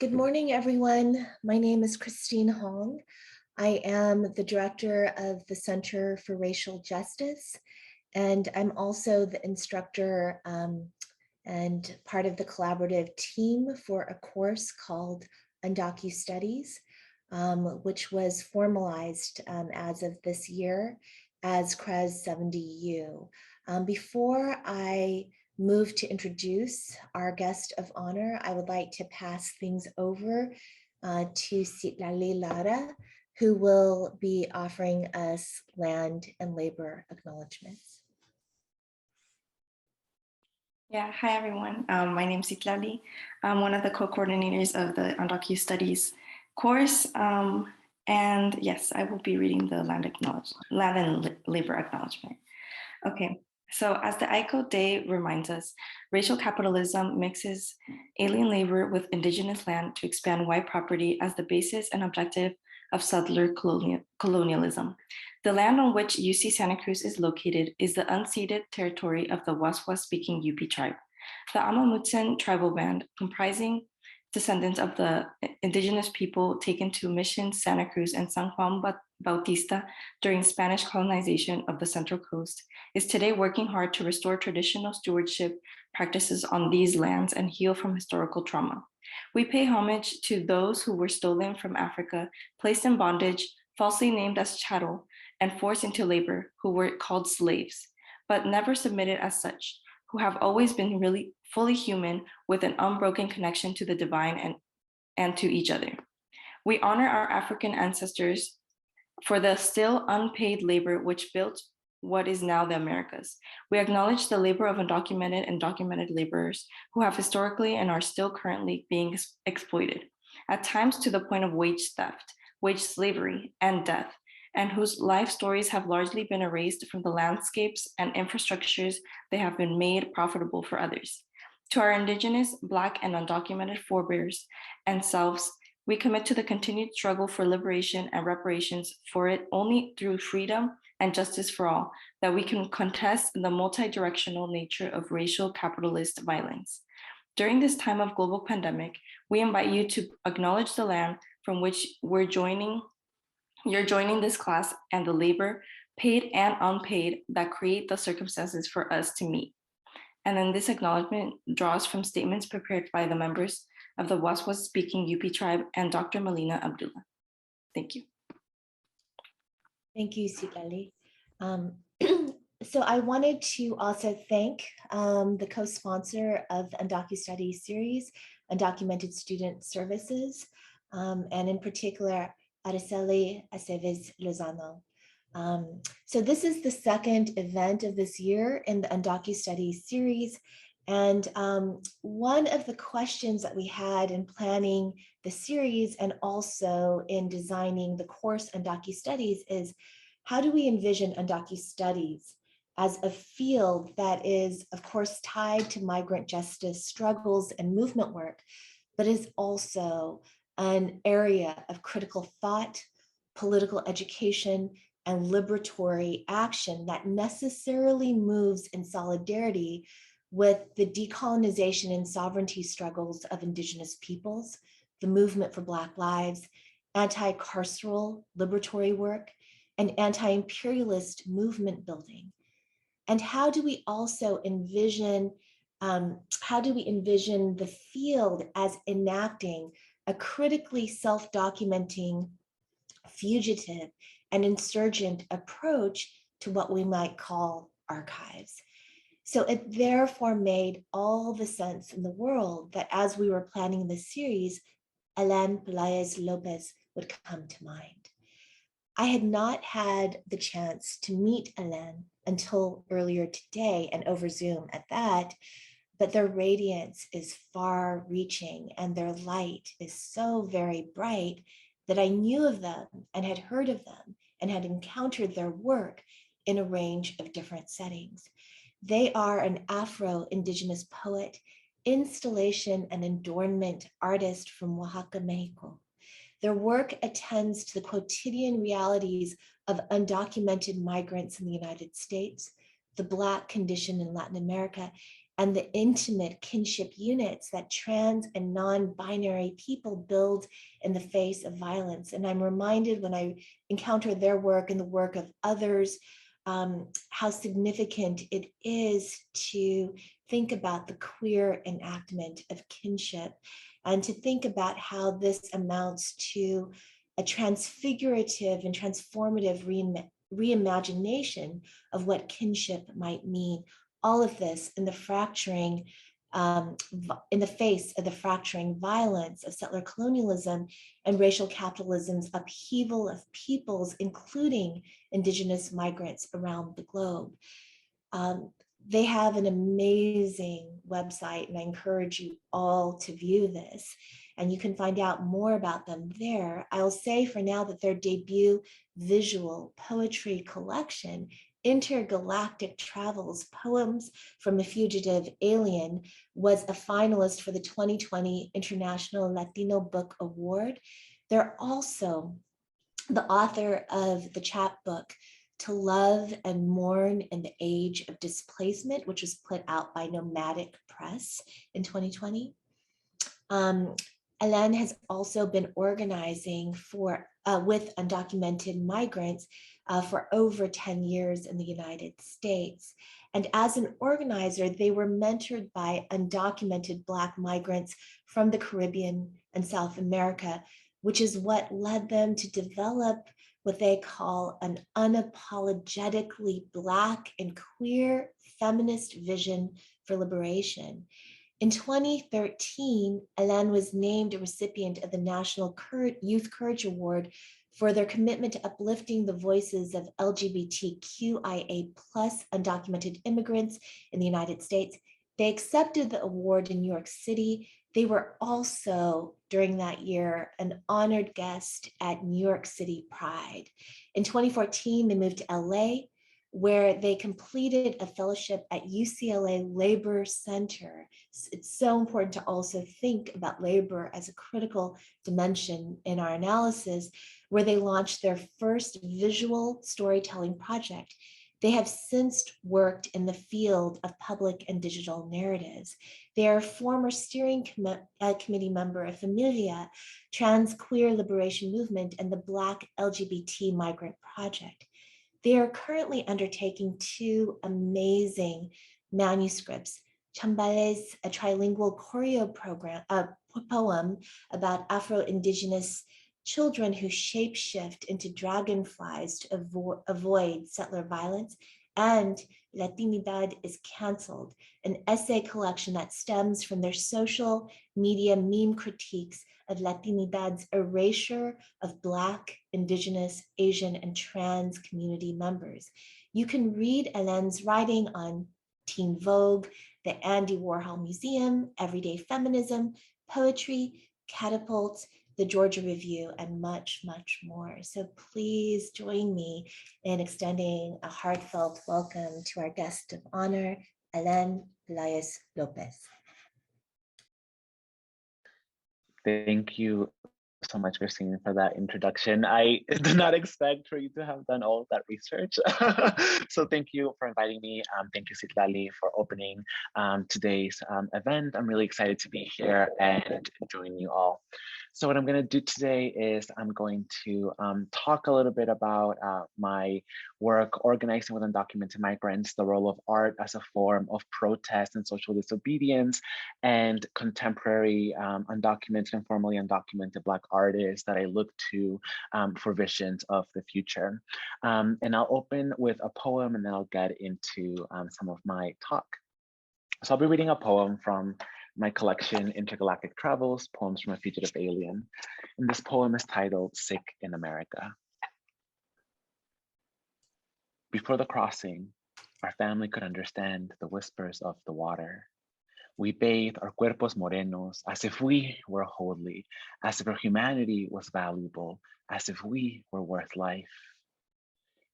Good morning, everyone. My name is Christine Hong. I am the director of the Center for Racial Justice, and I'm also the instructor and part of the collaborative team for a course called Undocustudies, which was formalized as of this year as CRES 70U. Before I move to introduce our guest of honor, I would like to pass things over to Citlali Lara, who will be offering us land and labor acknowledgements. Yeah, hi everyone. My name is Citlali. I'm one of the co-coordinators of the Undocustudies course. And yes, I will be reading the land and labor acknowledgement. Okay, so as the xico Day reminds us, racial capitalism mixes alien labor with indigenous land to expand white property as the basis and objective of settler colonialism. The land on which UC Santa Cruz is located is the unceded territory of the Waswas-speaking UP tribe. The Amamutsen tribal band, comprising descendants of the indigenous people taken to Mission Santa Cruz and San Juan Bautista during Spanish colonization of the Central Coast, is today working hard to restore traditional stewardship practices on these lands and heal from historical trauma. We pay homage to those who were stolen from Africa, placed in bondage, falsely named as chattel, and forced into labor, who were called slaves, but never submitted as such, who have always been really fully human with an unbroken connection to the divine and to each other. We honor our African ancestors for the still unpaid labor which built what is now the Americas. We acknowledge the labor of undocumented and documented laborers who have historically and are still currently being exploited, at times to the point of wage theft, wage slavery, and death, and whose life stories have largely been erased from the landscapes and infrastructures they have been made profitable for others. To our Indigenous, Black, and undocumented forebears and selves, we commit to the continued struggle for liberation and reparations for it only through freedom and justice for all, that we can contest the multi-directional nature of racial capitalist violence. During this time of global pandemic, we invite you to acknowledge the land from which you're joining this class and the labor, paid and unpaid, that create the circumstances for us to meet. And then this acknowledgement draws from statements prepared by the members of the Waswas-speaking UP tribe and Dr. Melina Abdullah. Thank you. Thank you, Citlali. So I wanted to also thank the co-sponsor of the Undocustudies series, Undocumented Student Services, and in particular, Araceli Aceves Lozano. So this is the second event of this year in the Undocustudies series. And one of the questions that we had in planning the series and also in designing the course Undocustudies is, how do we envision Undocustudies as a field that is, of course, tied to migrant justice struggles and movement work, but is also an area of critical thought, political education, and liberatory action that necessarily moves in solidarity with the decolonization and sovereignty struggles of Indigenous peoples, the movement for Black lives, anti-carceral liberatory work, and anti-imperialist movement building. And how do we also envision, the field as enacting a critically self-documenting, fugitive, and insurgent approach to what we might call archives? So it therefore made all the sense in the world that as we were planning this series, Alan Palaez Lopez would come to mind. I had not had the chance to meet Alan until earlier today, and over Zoom at that, but their radiance is far reaching and their light is so very bright that I knew of them and had heard of them and had encountered their work in a range of different settings. They are an Afro-Indigenous poet, installation and adornment artist from Oaxaca, Mexico. Their work attends to the quotidian realities of undocumented migrants in the United States, the Black condition in Latin America, and the intimate kinship units that trans and non-binary people build in the face of violence. And I'm reminded when I encounter their work and the work of others, how significant it is to think about the queer enactment of kinship and to think about how this amounts to a transfigurative and transformative reimagination of what kinship might mean. All of this in the fracturing, in the face of the fracturing violence of settler colonialism and racial capitalism's upheaval of peoples, including Indigenous migrants around the globe. They have an amazing website, and I encourage you all to view this. And you can find out more about them there. I'll say for now that their debut visual poetry collection, Intergalactic Travels, Poems from a Fugitive Alien, was a finalist for the 2020 International Latino Book Award. They're also the author of the chapbook, To Love and Mourn in the Age of Displacement, which was put out by Nomadic Press in 2020. Alan has also been organizing with undocumented migrants for over 10 years in the United States. And as an organizer, they were mentored by undocumented Black migrants from the Caribbean and South America, which is what led them to develop what they call an unapologetically Black and queer feminist vision for liberation. In 2013, Alan was named a recipient of the National Youth Courage Award for their commitment to uplifting the voices of LGBTQIA+ undocumented immigrants in the United States. They accepted the award in New York City. They were also, during that year, an honored guest at New York City Pride. In 2014, they moved to LA, where they completed a fellowship at UCLA Labor Center. It's so important to also think about labor as a critical dimension in our analysis, where they launched their first visual storytelling project. They have since worked in the field of public and digital narratives. They are a former steering committee member of Familia, Trans Queer Liberation Movement, and the Black LGBT Migrant Project. They are currently undertaking two amazing manuscripts, Chambales, a trilingual choreo poem about Afro-Indigenous children who shapeshift into dragonflies to avoid settler violence, and Latinidad is Canceled, an essay collection that stems from their social media meme critiques of Latinidad's erasure of Black, Indigenous, Asian, and trans community members. You can read Alan's writing on Teen Vogue, the Andy Warhol Museum, Everyday Feminism, Poetry, Catapult, the Georgia Review, and much, much more. So please join me in extending a heartfelt welcome to our guest of honor, Alan Palaez Lopez. Thank you so much, Christine, for that introduction. I did not expect for you to have done all that research. So thank you for inviting me. Thank you, Citlali, for opening today's event. I'm really excited to be here and join you all. So what I'm going to do today is I'm going to talk a little bit about my work organizing with undocumented migrants, the role of art as a form of protest and social disobedience, and contemporary undocumented and formerly undocumented Black artists that I look to for visions of the future. And I'll open with a poem and then I'll get into some of my talk. So I'll be reading a poem from my collection, Intergalactic Travels, Poems from a Fugitive Alien. And this poem is titled Sick in America. Before the crossing, our family could understand the whispers of the water. We bathed our cuerpos morenos as if we were holy, as if our humanity was valuable, as if we were worth life.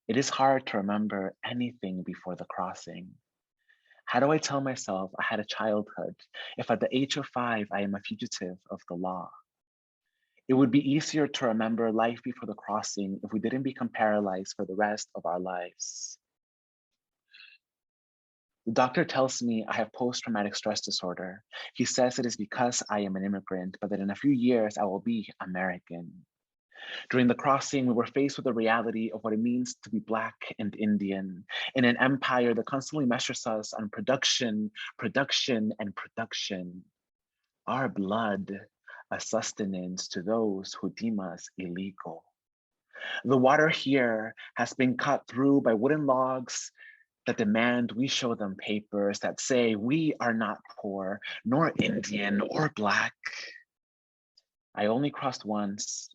It is hard to remember anything before the crossing. How do I tell myself I had a childhood if at the age of 5 I am a fugitive of the law? It would be easier to remember life before the crossing if we didn't become paralyzed for the rest of our lives. The doctor tells me I have post-traumatic stress disorder. He says it is because I am an immigrant, but that in a few years I will be American. During the crossing, we were faced with the reality of what it means to be Black and Indian in an empire that constantly measures us on production, production, and production. Our blood, a sustenance to those who deem us illegal. The water here has been cut through by wooden logs that demand we show them papers that say we are not poor, nor Indian or Black. I only crossed once.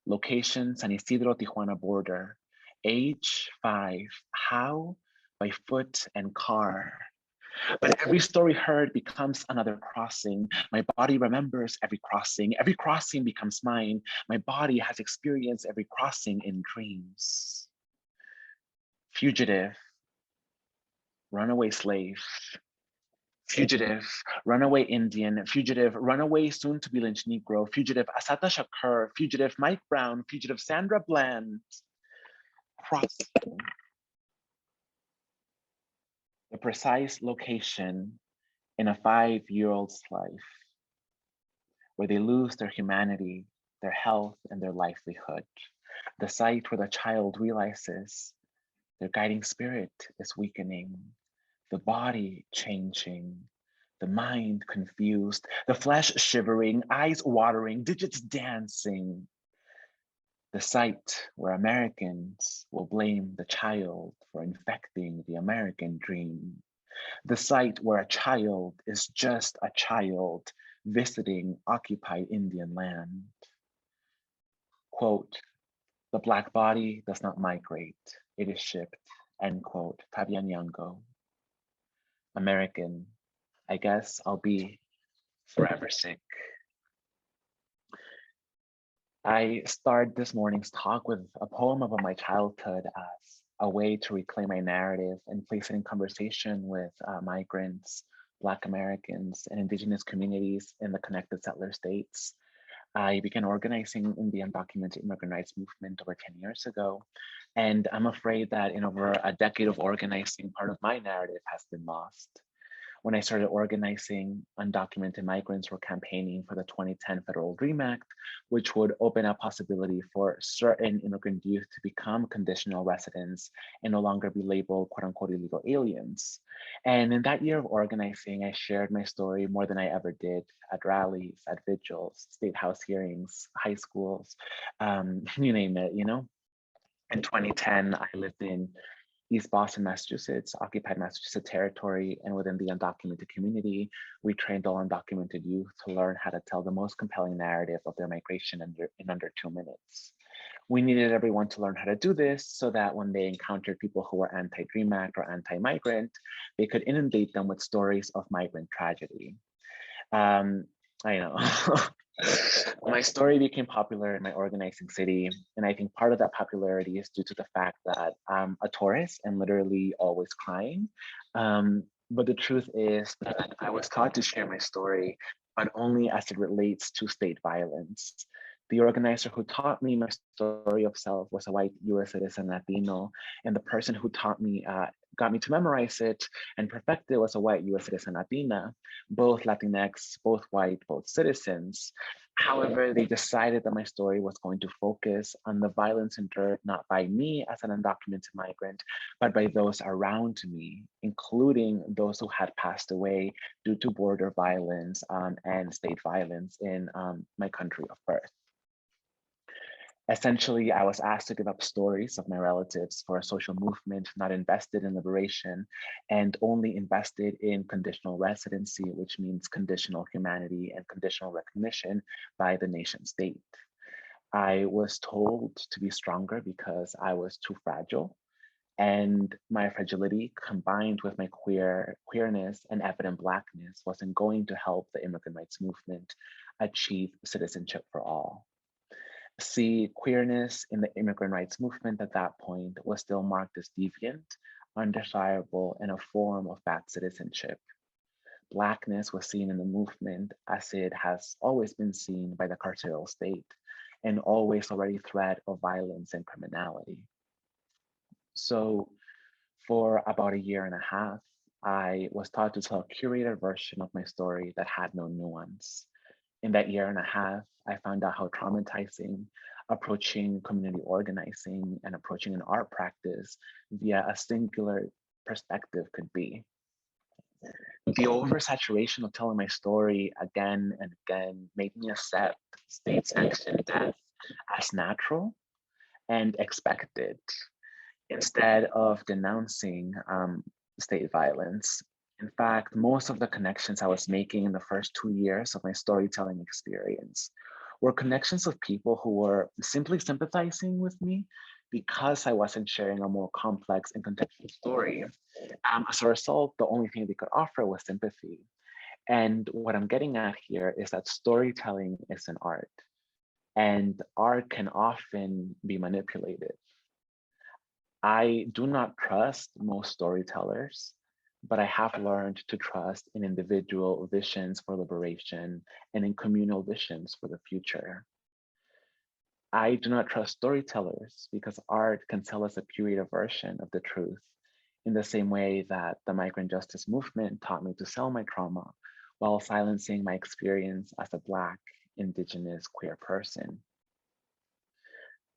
Location, San Isidro, Tijuana border. Age 5. How? By foot and car. But every story heard becomes another crossing. My body remembers every crossing. Every crossing becomes mine. My body has experienced every crossing in dreams. Fugitive, runaway slave. Fugitive, runaway Indian, fugitive, runaway soon to be lynched Negro, fugitive Asata Shakur, fugitive Mike Brown, fugitive Sandra Bland. Crossing. The precise location in a 5-year-old's life where they lose their humanity, their health, and their livelihood. The site where the child realizes their guiding spirit is weakening, the body changing, the mind confused, the flesh shivering, eyes watering, digits dancing. The site where Americans will blame the child for infecting the American dream. The site where a child is just a child visiting occupied Indian land. Quote, the Black body does not migrate, it is shipped, end quote, Fabian Yango. American, I guess I'll be forever sick. I start this morning's talk with a poem about my childhood as a way to reclaim my narrative and place it in conversation with migrants, Black Americans, and Indigenous communities in the connected settler states. I began organizing in the undocumented immigrant rights movement over 10 years ago. And I'm afraid that in over a decade of organizing, part of my narrative has been lost. When I started organizing, undocumented migrants were campaigning for the 2010 Federal Dream Act, which would open up possibility for certain immigrant youth to become conditional residents and no longer be labeled quote unquote illegal aliens. And in that year of organizing, I shared my story more than I ever did at rallies, at vigils, state house hearings, high schools, you name it, you know? In 2010, I lived in East Boston, Massachusetts, occupied Massachusetts territory, and within the undocumented community, we trained all undocumented youth to learn how to tell the most compelling narrative of their migration in under 2 minutes. We needed everyone to learn how to do this so that when they encountered people who were anti-Dream Act or anti-migrant, they could inundate them with stories of migrant tragedy. I know. My story became popular in my organizing city, and I think part of that popularity is due to the fact that I'm a tourist and literally always crying. But the truth is that I was taught to share my story, but only as it relates to state violence. The organizer who taught me my story of self was a white US citizen Latino, and the person who taught me, got me to memorize it and perfect it was a white US citizen Latina, both Latinx, both white, both citizens. However, they decided that my story was going to focus on the violence endured not by me as an undocumented migrant, but by those around me, including those who had passed away due to border violence and state violence in my country of birth. Essentially, I was asked to give up stories of my relatives for a social movement not invested in liberation and only invested in conditional residency, which means conditional humanity and conditional recognition by the nation state. I was told to be stronger because I was too fragile, and my fragility combined with my queerness and evident Blackness wasn't going to help the immigrant rights movement achieve citizenship for all. See, queerness in the immigrant rights movement at that point was still marked as deviant, undesirable, and a form of bad citizenship. Blackness was seen in the movement as it has always been seen by the carceral state, and always already threat of violence and criminality. So for about a year and a half, I was taught to tell a curated version of my story that had no nuance. In that year and a half, I found out how traumatizing approaching community organizing and approaching an art practice via a singular perspective could be. The oversaturation of telling my story again and again made me accept state-sanctioned death as natural and expected instead of denouncing state violence. In fact, most of the connections I was making in the first 2 years of my storytelling experience were connections of people who were simply sympathizing with me because I wasn't sharing a more complex and contextual story. As a result, the only thing they could offer was sympathy. And what I'm getting at here is that storytelling is an art, and art can often be manipulated. I do not trust most storytellers, but I have learned to trust in individual visions for liberation and in communal visions for the future. I do not trust storytellers because art can tell us a curated version of the truth in the same way that the migrant justice movement taught me to sell my trauma while silencing my experience as a Black, Indigenous, queer person.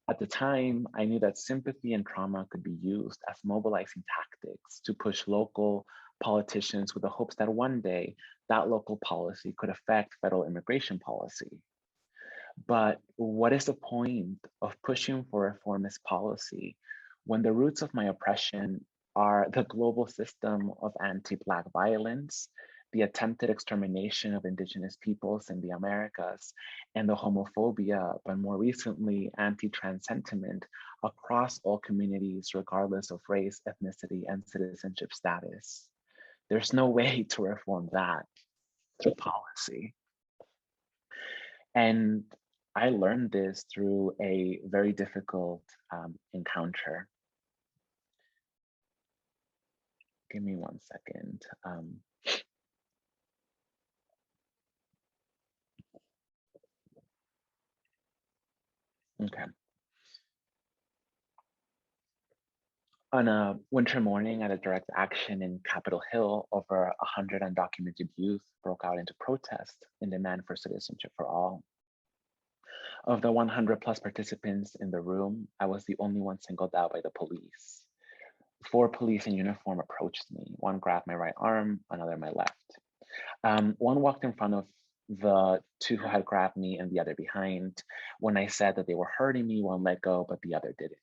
At the time, I knew that sympathy and trauma could be used as mobilizing tactics to push local politicians with the hopes that one day that local policy could affect federal immigration policy. But what is the point of pushing for reformist policy when the roots of my oppression are the global system of anti-Black violence, the attempted extermination of Indigenous peoples in the Americas, and the homophobia, but more recently, anti-trans sentiment across all communities, regardless of race, ethnicity, and citizenship status? There's no way to reform that through policy. And I learned this through a very difficult encounter. Give me 1 second. Okay. On a winter morning at a direct action in Capitol Hill, over 100 undocumented youth broke out into protest in demand for citizenship for all. Of the 100 plus participants in the room, I was the only one singled out by the police. 4 police in uniform approached me. One grabbed my right arm, another my left. One walked in front of the 2 who had grabbed me and the other behind. When I said that they were hurting me, one let go, but the other didn't.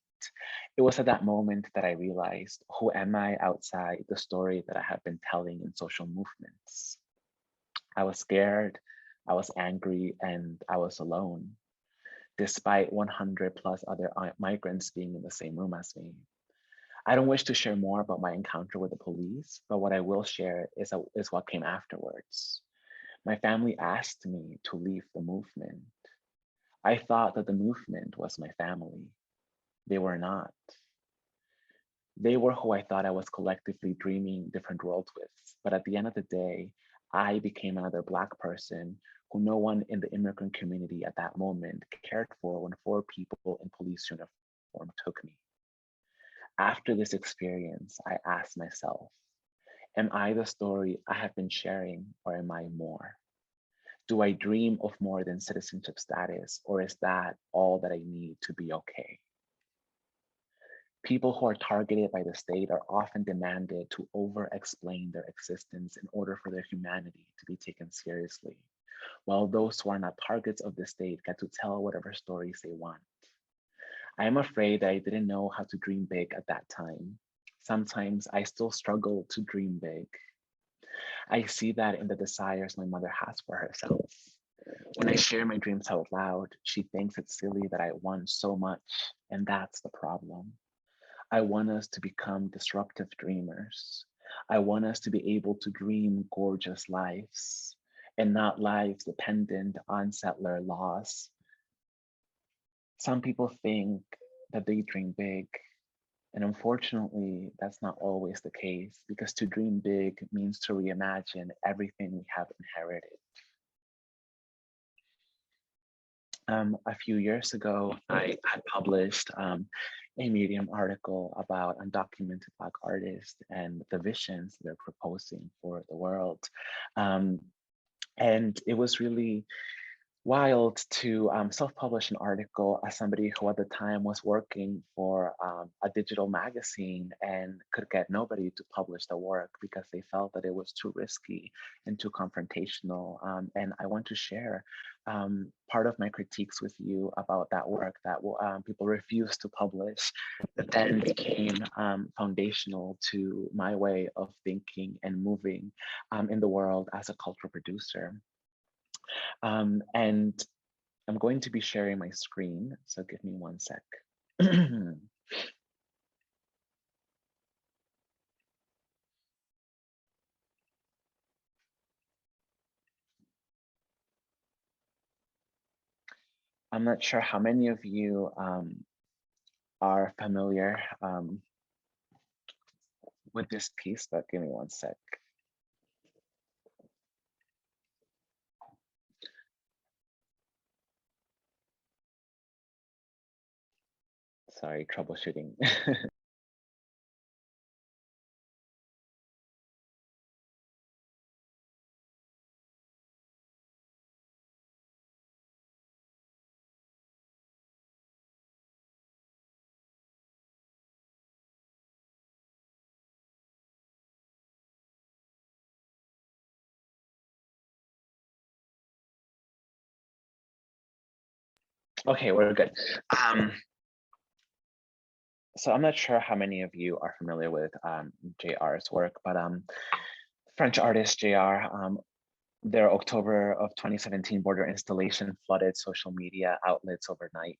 It was at that moment that I realized, who am I outside the story that I have been telling in social movements? I was scared, I was angry, and I was alone, despite 100 plus other migrants being in the same room as me. I don't wish to share more about my encounter with the police, but what I will share is what came afterwards. My family asked me to leave the movement. I thought that the movement was my family. They were not. They were who I thought I was collectively dreaming different worlds with. But at the end of the day, I became another Black person who no one in the immigrant community at that moment cared for when 4 people in police uniform took me. After this experience, I asked myself, am I the story I have been sharing, or am I more? Do I dream of more than citizenship status, or is that all that I need to be okay? People who are targeted by the state are often demanded to over-explain their existence in order for their humanity to be taken seriously, while those who are not targets of the state get to tell whatever stories they want. I am afraid that I didn't know how to dream big at that time. Sometimes I still struggle to dream big. I see that in the desires my mother has for herself. When I share my dreams out loud, she thinks it's silly that I want so much, and that's the problem. I want us to become disruptive dreamers. I want us to be able to dream gorgeous lives and not lives dependent on settler laws. Some people think that they dream big, and unfortunately, that's not always the case, because to dream big means to reimagine everything we have inherited. A few years ago, I had published a Medium article about undocumented Black artists and the visions they're proposing for the world. And it was really wild to self-publish an article as somebody who at the time was working for a digital magazine and could get nobody to publish the work because they felt that it was too risky and too confrontational. And I want to share part of my critiques with you about that work that people refused to publish, that then became foundational to my way of thinking and moving in the world as a cultural producer. And I'm going to be sharing my screen, so give me one sec. I'm not sure how many of you are familiar with this piece, but give me one sec. Sorry, troubleshooting. Okay, we're good. So I'm not sure how many of you are familiar with JR's work, but French artist JR, their October of 2017 border installation flooded social media outlets overnight.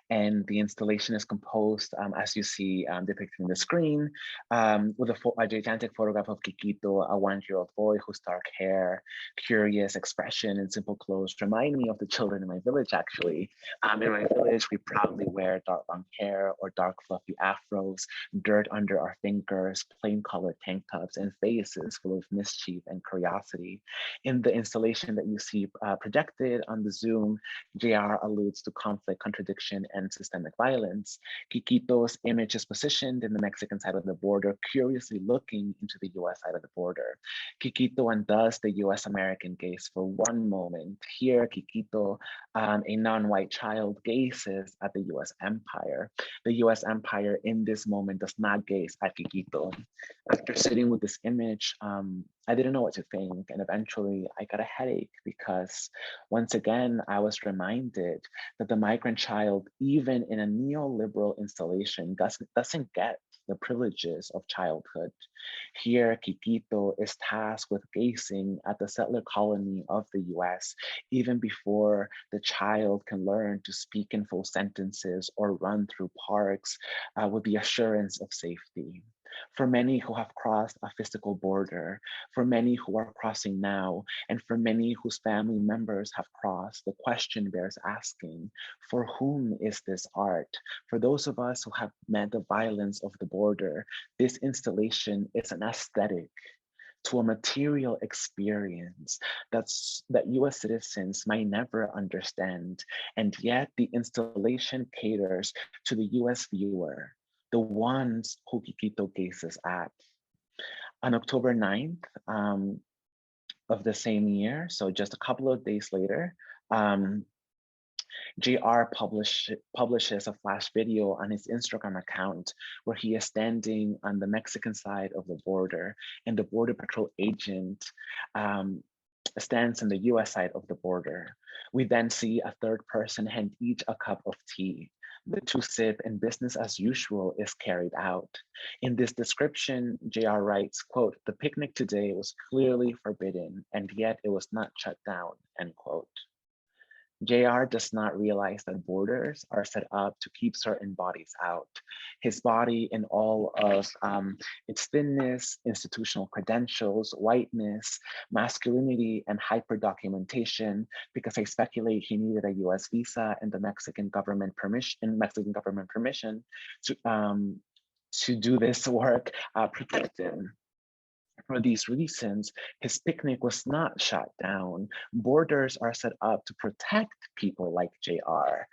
And the installation is composed, as you see depicted in the screen, with a gigantic photograph of Kikito, a one-year-old boy whose dark hair, curious expression, and simple clothes remind me of the children in my village, actually. In my village, we proudly wear dark long hair or dark fluffy afros, dirt under our fingers, plain colored tank tops, and faces full of mischief and curiosity. In the installation that you see projected on the Zoom, JR alludes to conflict, contradiction, and systemic violence. Kikito's image is positioned in the Mexican side of the border, curiously looking into the US side of the border. Kikito undoes the US-American gaze for one moment. Here, Kikito, a non-white child, gazes at the US empire. The US empire in this moment does not gaze at Kikito. After sitting with this image, I didn't know what to think, and eventually I got a headache because once again, I was reminded that the migrant child, even in a neoliberal installation, doesn't get the privileges of childhood. Here, Kikito is tasked with gazing at the settler colony of the US, even before the child can learn to speak in full sentences or run through parks with the assurance of safety. For many who have crossed a physical border, for many who are crossing now, and for many whose family members have crossed, the question bears asking, for whom is this art? For those of us who have met the violence of the border, this installation is an aesthetic to a material experience that US citizens might never understand. And yet the installation caters to the US viewer, the ones who Kikito gazes at. On October 9th of the same year, so just a couple of days later, JR publishes a flash video on his Instagram account where he is standing on the Mexican side of the border, and the Border Patrol agent stands on the US side of the border. We then see a third person hand each a cup of tea. The two sip and business as usual is carried out. In this description, JR writes, quote, "The picnic today was clearly forbidden, and yet it was not shut down," end quote. JR does not realize that borders are set up to keep certain bodies out. His body in all of its thinness, institutional credentials, whiteness, masculinity, and hyper-documentation, because I speculate he needed a US visa and the Mexican government permission to do this work, protect him. For these reasons, his picnic was not shut down. Borders are set up to protect people like JR.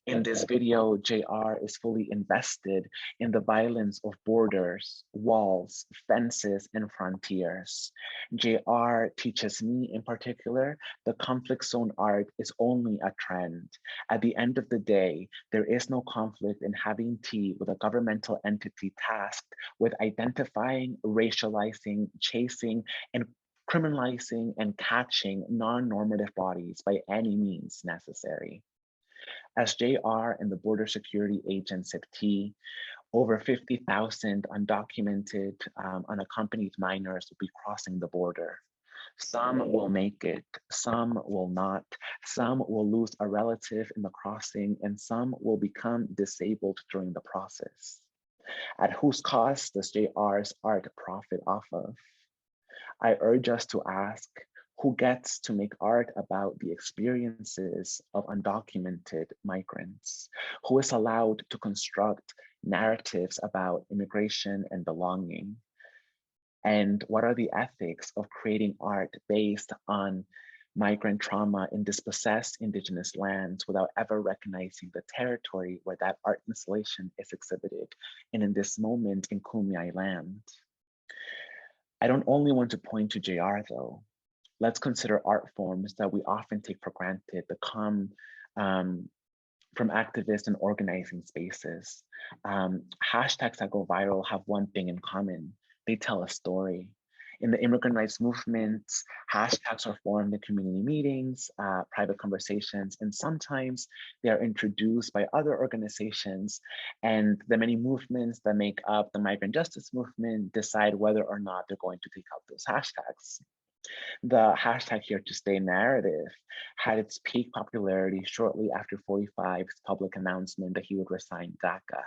In this video, JR is fully invested in the violence of borders, walls, fences, and frontiers. JR teaches me in particular, the conflict zone art is only a trend. At the end of the day, there is no conflict in having tea with a governmental entity tasked with identifying, racializing, chasing, and criminalizing and catching non-normative bodies by any means necessary. As JR and the border security agents at T, over 50,000 undocumented, unaccompanied minors will be crossing the border. Some will make it, some will not, some will lose a relative in the crossing, and some will become disabled during the process. At whose cost does JR's art profit off of? I urge us to ask, who gets to make art about the experiences of undocumented migrants? Who is allowed to construct narratives about immigration and belonging? And what are the ethics of creating art based on migrant trauma in dispossessed Indigenous lands without ever recognizing the territory where that art installation is exhibited, and in this moment in Kumeyaay land? I don't only want to point to JR though. Let's consider art forms that we often take for granted that come from activists and organizing spaces. Hashtags that go viral have one thing in common. They tell a story. In the immigrant rights movements, hashtags are formed in community meetings, private conversations, and sometimes they are introduced by other organizations, and the many movements that make up the migrant justice movement decide whether or not they're going to take up those hashtags. The hashtag Here to Stay narrative had its peak popularity shortly after 45's public announcement that he would resign DACA.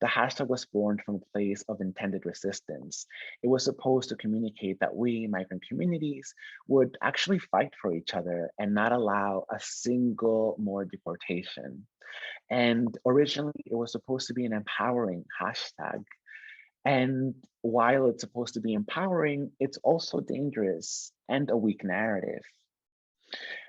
The hashtag was born from a place of intended resistance. It was supposed to communicate that we, migrant communities, would actually fight for each other and not allow a single more deportation. And originally, it was supposed to be an empowering hashtag. And while it's supposed to be empowering, it's also dangerous and a weak narrative.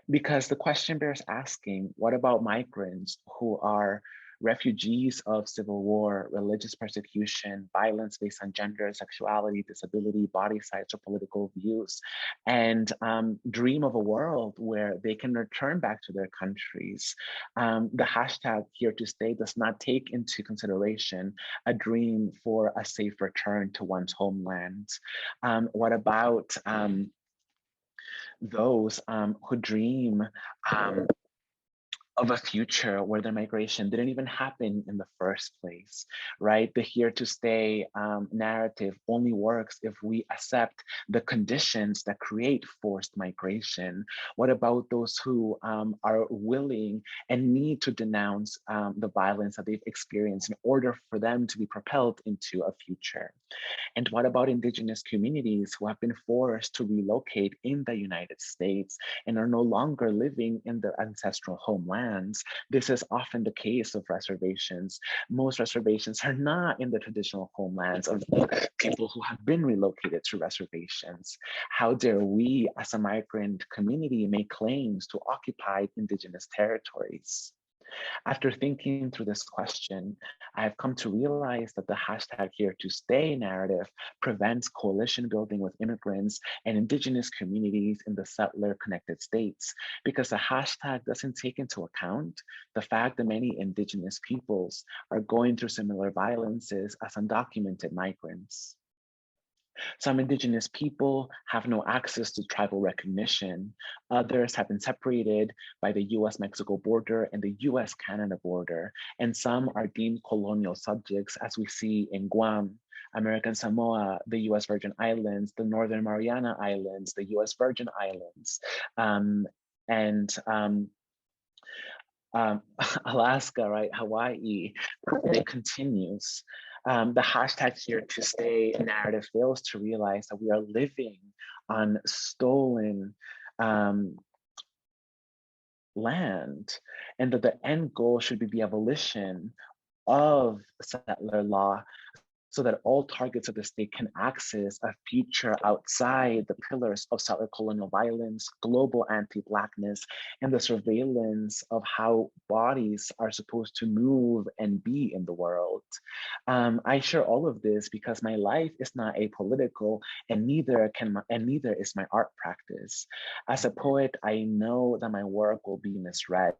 Because the question bears asking, what about migrants who are refugees of civil war, religious persecution, violence based on gender, sexuality, disability, body size, or political views, and dream of a world where they can return back to their countries? The hashtag Here to Stay does not take into consideration a dream for a safe return to one's homeland. What about those who dream of a future where the migration didn't even happen in the first place, right? The Here to Stay narrative only works if we accept the conditions that create forced migration. What about those who are willing and need to denounce the violence that they've experienced in order for them to be propelled into a future? And what about Indigenous communities who have been forced to relocate in the United States and are no longer living in their ancestral homelands? This is often the case of reservations. Most reservations are not in the traditional homelands of people who have been relocated to reservations. How dare we as a migrant community make claims to occupied Indigenous territories? After thinking through this question, I have come to realize that the hashtag Here to Stay narrative prevents coalition building with immigrants and Indigenous communities in the settler connected states, because the hashtag doesn't take into account the fact that many Indigenous peoples are going through similar violences as undocumented migrants. Some Indigenous people have no access to tribal recognition. Others have been separated by the US-Mexico border and the US-Canada border. And some are deemed colonial subjects, as we see in Guam, American Samoa, the US Virgin Islands, the Northern Mariana Islands, the US Virgin Islands, Alaska, right, Hawaii. And it continues. The hashtag Here to Stay narrative fails to realize that we are living on stolen land, and that the end goal should be the abolition of settler law so that all targets of the state can access a future outside the pillars of settler colonial violence, global anti-Blackness, and the surveillance of how bodies are supposed to move and be in the world. I share all of this because my life is not apolitical, and neither is my art practice. As a poet, I know that my work will be misread.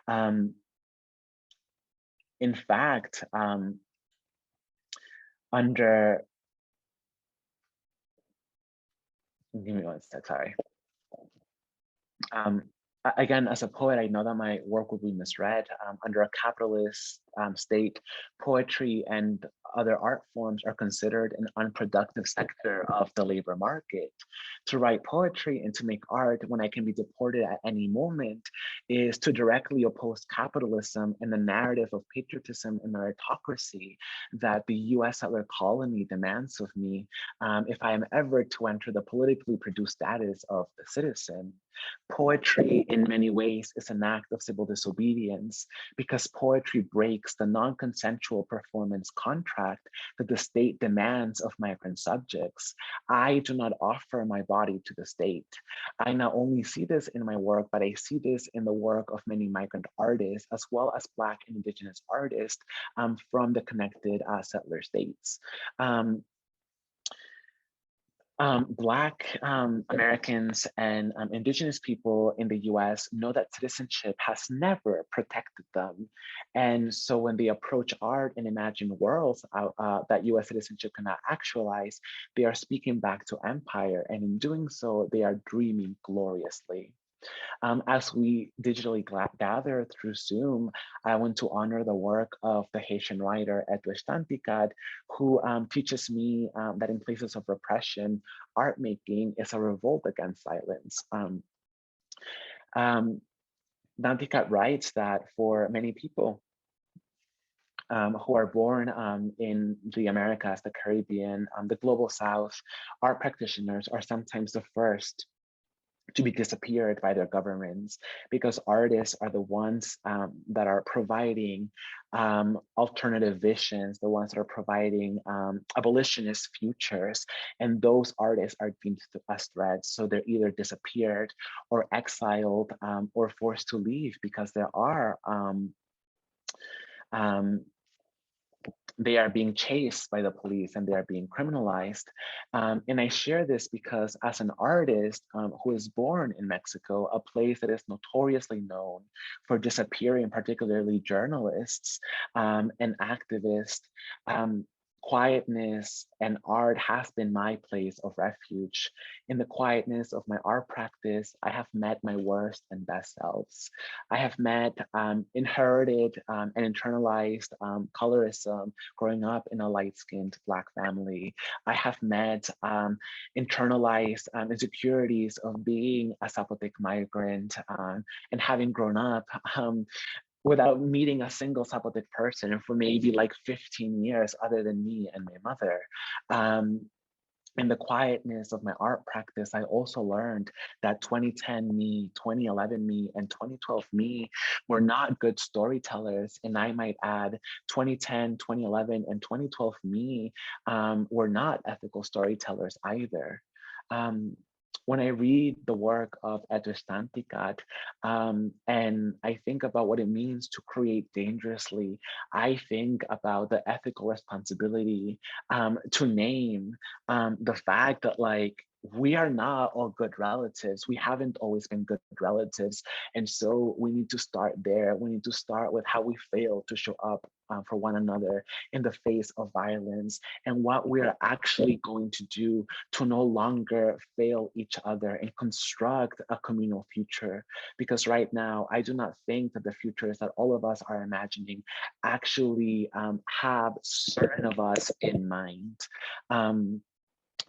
In fact, give me one sec, sorry. Again, as a poet, I know that my work will be misread. Under a capitalist state, poetry and other art forms are considered an unproductive sector of the labor market. To write poetry and to make art when I can be deported at any moment is to directly oppose capitalism and the narrative of patriotism and meritocracy that the US settler colony demands of me if I am ever to enter the politically produced status of the citizen. Poetry, in many ways, is an act of civil disobedience because poetry breaks the non-consensual performance contract that the state demands of migrant subjects. I do not offer my body to the state. I not only see this in my work, but I see this in the work of many migrant artists, as well as Black and Indigenous artists from the connected settler states. Black Americans and Indigenous people in the US know that citizenship has never protected them. And so when they approach art and imagine worlds that US citizenship cannot actualize, they are speaking back to empire. And in doing so, they are dreaming gloriously. As we digitally gather through Zoom, I want to honor the work of the Haitian writer Edwidge Danticat, who teaches me that in places of repression, art making is a revolt against silence. Danticat writes that for many people who are born in the Americas, the Caribbean, the Global South, art practitioners are sometimes the first to be disappeared by their governments because artists are the ones that are providing alternative visions, the ones that are providing abolitionist futures, and those artists are deemed as threats. So they're either disappeared or exiled or forced to leave because there are they are being chased by the police and they are being criminalized. And I share this because as an artist who is born in Mexico, a place that is notoriously known for disappearing, particularly journalists and activists, quietness and art has been my place of refuge. In the quietness of my art practice, I have met my worst and best selves. I have met inherited and internalized colorism growing up in a light-skinned Black family. I have met internalized insecurities of being a Zapotec migrant and having grown up without meeting a single Zapotec person for maybe like 15 years other than me and my mother. In the quietness of my art practice, I also learned that 2010 me, 2011 me, and 2012 me were not good storytellers. And I might add 2010, 2011, and 2012 me were not ethical storytellers either. When I read the work of Edwidge Danticat and I think about what it means to create dangerously, I think about the ethical responsibility to name the fact that like, we are not all good relatives. We haven't always been good relatives. And so we need to start there. We need to start with how we fail to show up for one another in the face of violence and what we are actually going to do to no longer fail each other and construct a communal future. Because right now, I do not think that the futures that all of us are imagining actually have certain of us in mind.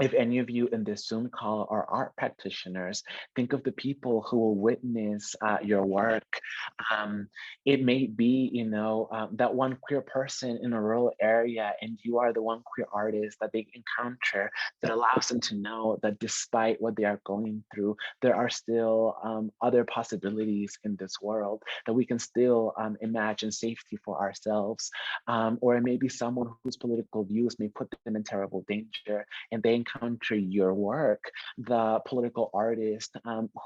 if any of you in this Zoom call are art practitioners, think of the people who will witness your work. It may be, that one queer person in a rural area, and you are the one queer artist that they encounter that allows them to know that despite what they are going through, there are still other possibilities in this world, that we can still imagine safety for ourselves. Or it may be someone whose political views may put them in terrible danger, and they encounter your work, the political artist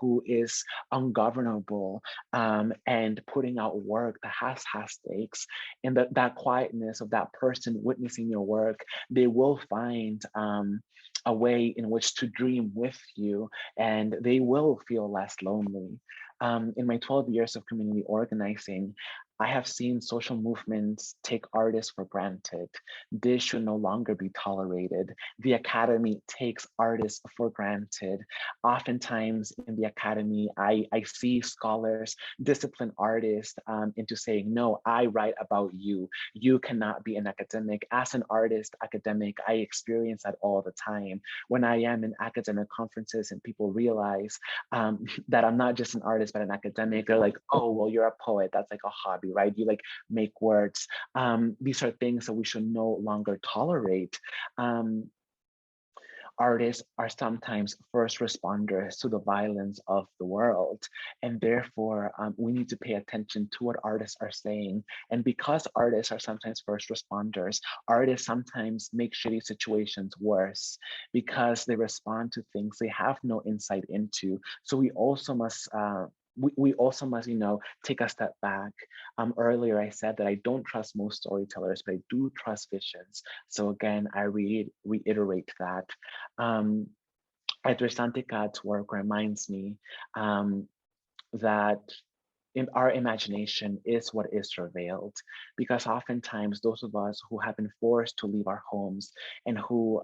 who is ungovernable and putting out work that has stakes, and that quietness of that person witnessing your work, they will find a way in which to dream with you, and they will feel less lonely. In my 12 years of community organizing, I have seen social movements take artists for granted. This should no longer be tolerated. The academy takes artists for granted. Oftentimes in the academy, I see scholars discipline artists into saying, no, I write about you. You cannot be an academic. As an artist, academic, I experience that all the time. When I am in academic conferences and people realize that I'm not just an artist, but an academic, they're like, oh, well, you're a poet. That's like a hobby, right? You like make words. These are things that we should no longer tolerate. Artists are sometimes first responders to the violence of the world. And therefore, we need to pay attention to what artists are saying. And because artists are sometimes first responders, artists sometimes make shitty situations worse because they respond to things they have no insight into. So we also must we also must, take a step back. Earlier, I said that I don't trust most storytellers, but I do trust visions. So again, I reiterate that. Edward Santikat's work reminds me that our imagination is what is surveilled, because oftentimes those of us who have been forced to leave our homes and who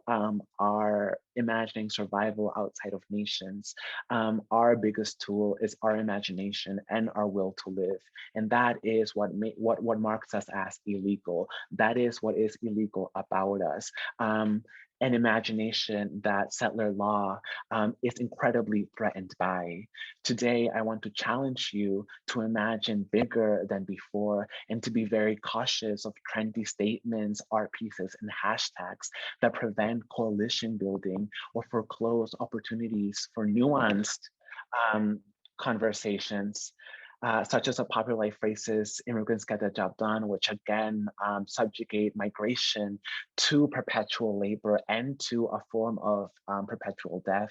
are imagining survival outside of nations, our biggest tool is our imagination and our will to live, and that is what marks us as illegal. That is what is illegal about us. An imagination that settler law is incredibly threatened by. Today, I want to challenge you to imagine bigger than before and to be very cautious of trendy statements, art pieces, and hashtags that prevent coalition building or foreclose opportunities for nuanced conversations. Such as a popular life phrases, immigrants get the job done, which again subjugate migration to perpetual labor and to a form of perpetual death.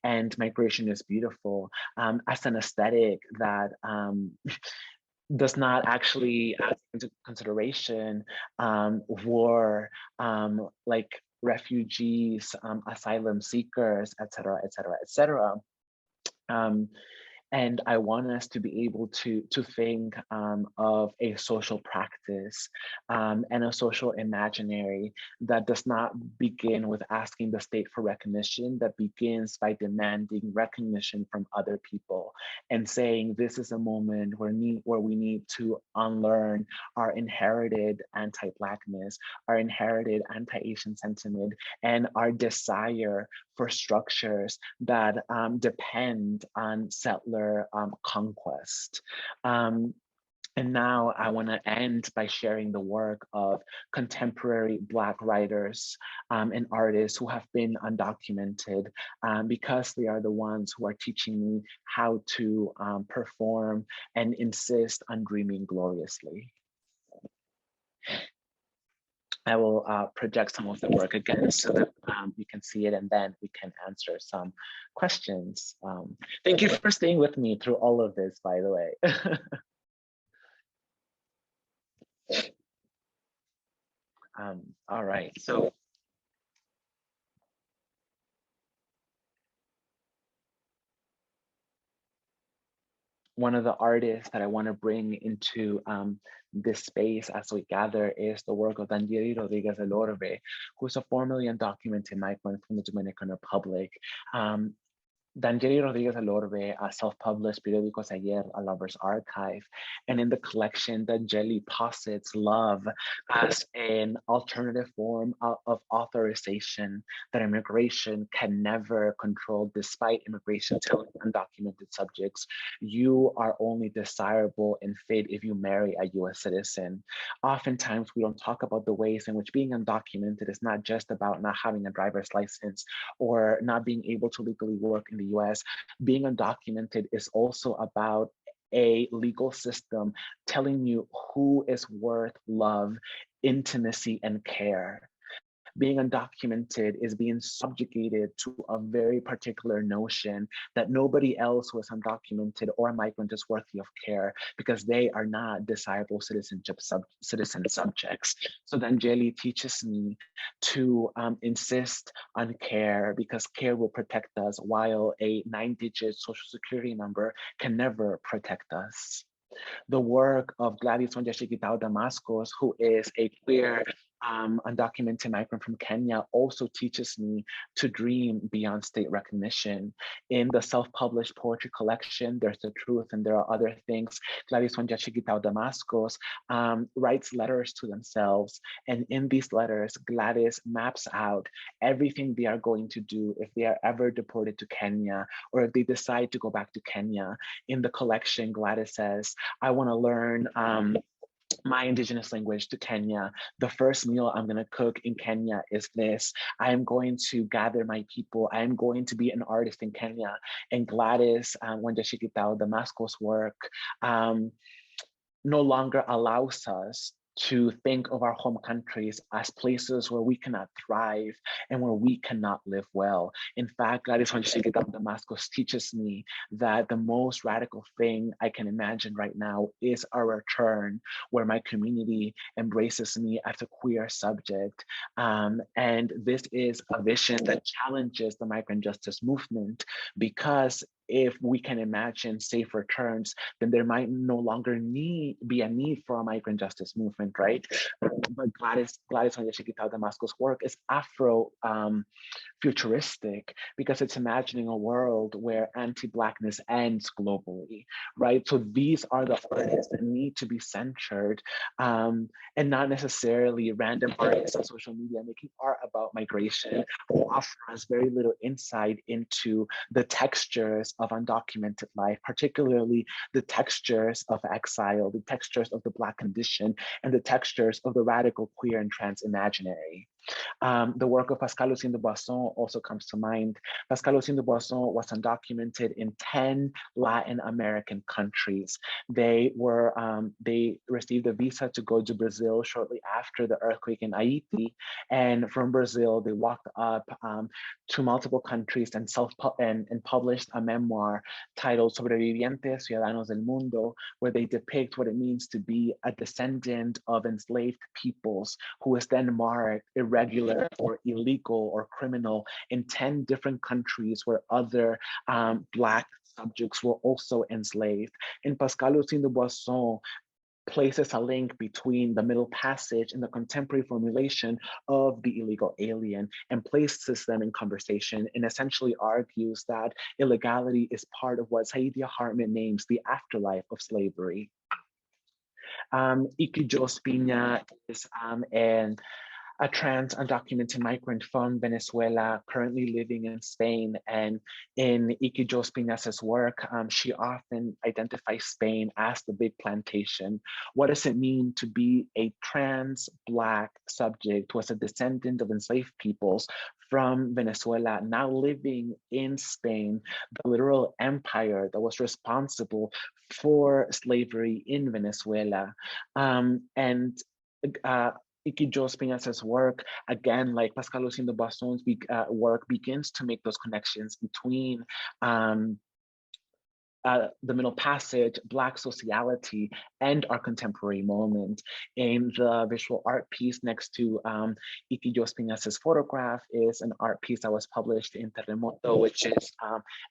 And migration is beautiful as an aesthetic that does not actually add into consideration war, like refugees, asylum seekers, et cetera, et cetera, et cetera. And I want us to be able to think of a social practice and a social imaginary that does not begin with asking the state for recognition, that begins by demanding recognition from other people and saying this is a moment where we need to unlearn our inherited anti-Blackness, our inherited anti-Asian sentiment, and our desire for structures that depend on settler conquest. And now I want to end by sharing the work of contemporary Black writers and artists who have been undocumented because they are the ones who are teaching me how to perform and insist on dreaming gloriously. I will project some of the work again so that you can see it, and then we can answer some questions. Thank you for staying with me through all of this, by the way. All right, so one of the artists that I want to bring into this space as we gather is the work of Danieli Rodriguez Elorbe, who is a formerly undocumented migrant from the Dominican Republic. Dangeli Rodriguez Alorbe, self-published Periódicos Ayer, A Lover's Archive. And in the collection, Dangeli posits love as an alternative form of authorization that immigration can never control, despite immigration telling undocumented subjects, you are only desirable and fit if you marry a US citizen. Oftentimes, we don't talk about the ways in which being undocumented is not just about not having a driver's license or not being able to legally work in the US. Being undocumented is also about a legal system telling you who is worth love, intimacy, and care. Being undocumented is being subjugated to a very particular notion that nobody else who is undocumented or a migrant is worthy of care because they are not desirable citizen subjects. So Dangeli teaches me to insist on care because care will protect us, while a 9-digit social security number can never protect us. The work of Gladys Wanjashikitao Damascus, who is a queer undocumented migrant from Kenya, also teaches me to dream beyond state recognition. In the self-published poetry collection, There's the Truth and There Are Other Things, Gladys Wanjashikitao Damascus writes letters to themselves. And in these letters, Gladys maps out everything they are going to do if they are ever deported to Kenya, or if they decide to go back to Kenya. In the collection, Gladys says, I want to learn my indigenous language to Kenya. The first meal I'm going to cook in Kenya is this. I am going to gather my people. I am going to be an artist in Kenya. And Gladys Wanjashikitao Damascus work no longer allows us to think of our home countries as places where we cannot thrive and where we cannot live well. In fact, Gladys Wanjashikitao Damascus teaches me that the most radical thing I can imagine right now is a return where my community embraces me as a queer subject. And this is a vision that challenges the migrant justice movement, because if we can imagine safe returns, then there might no longer be a need for a migrant justice movement, right? But Gladys Wanjashikitao Damascus' work is futuristic because it's imagining a world where anti-Blackness ends globally, right? So these are the artists that need to be centered, and not necessarily random artists on social media making art about migration who offer us very little insight into the textures of undocumented life, particularly the textures of exile, the textures of the Black condition, and the textures of the radical queer and trans imaginary. The work of Pascal Lucien de Boisson also comes to mind. Pascal Lucien de Boisson was undocumented in 10 Latin American countries. They received a visa to go to Brazil shortly after the earthquake in Haiti. And from Brazil, they walked up to multiple countries and published a memoir titled Sobrevivientes Ciudadanos del Mundo, where they depict what it means to be a descendant of enslaved peoples who is then marked irregular or illegal or criminal in 10 different countries where other Black subjects were also enslaved. And Pascal Lucien de Boisson places a link between the Middle Passage and the contemporary formulation of the illegal alien and places them in conversation, and essentially argues that illegality is part of what Saidiya Hartman names the afterlife of slavery. Iki Jospina is a trans undocumented migrant from Venezuela, currently living in Spain. And in Iki Jospina's work, she often identifies Spain as the big plantation. What does it mean to be a trans Black subject who was a descendant of enslaved peoples from Venezuela, now living in Spain, the literal empire that was responsible for slavery in Venezuela? Iki Jospina's work, again, like Pascal Lucien de Boisson's work, begins to make those connections between the Middle Passage, Black sociality, and our contemporary moment. In the visual art piece next to Iquillo Espinas's photograph is an art piece that was published in Terremoto, which is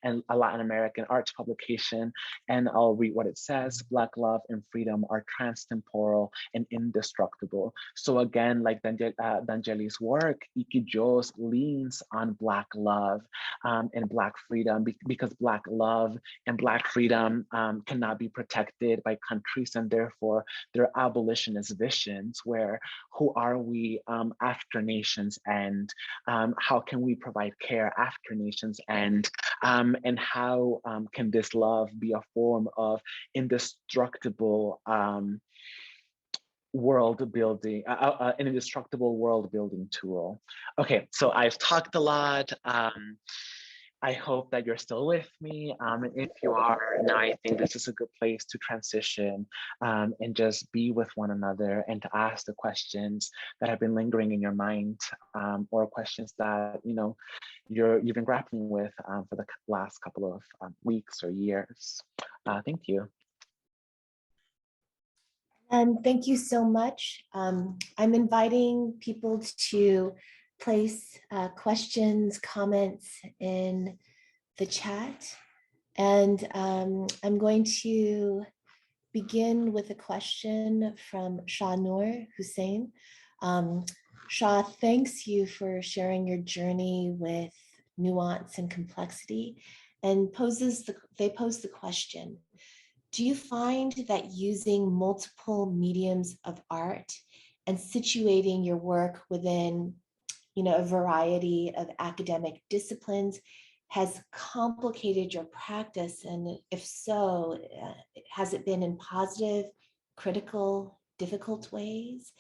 a Latin American arts publication. And I'll read what it says. Black love and freedom are transtemporal and indestructible. So again, like D'Angeli's work, Iquillo's leans on Black love and Black freedom, because Black love and Black freedom cannot be protected by countries, and therefore they're abolitionist visions where who are we after nations end? How can we provide care after nations end? And how can this love be a form of indestructible world building, an indestructible world building tool? Okay, so I've talked a lot. I hope that you're still with me. And if you are, now I think this is a good place to transition and just be with one another and to ask the questions that have been lingering in your mind, or questions that you've been grappling with for the last couple of weeks or years. Thank you. And thank you so much. I'm inviting people to place questions, comments in the chat. And I'm going to begin with a question from Shah Noor Hussein. Shah thanks you for sharing your journey with nuance and complexity, and they pose the question: do you find that using multiple mediums of art and situating your work within a variety of academic disciplines has complicated your practice? And if so, has it been in positive, critical, difficult ways?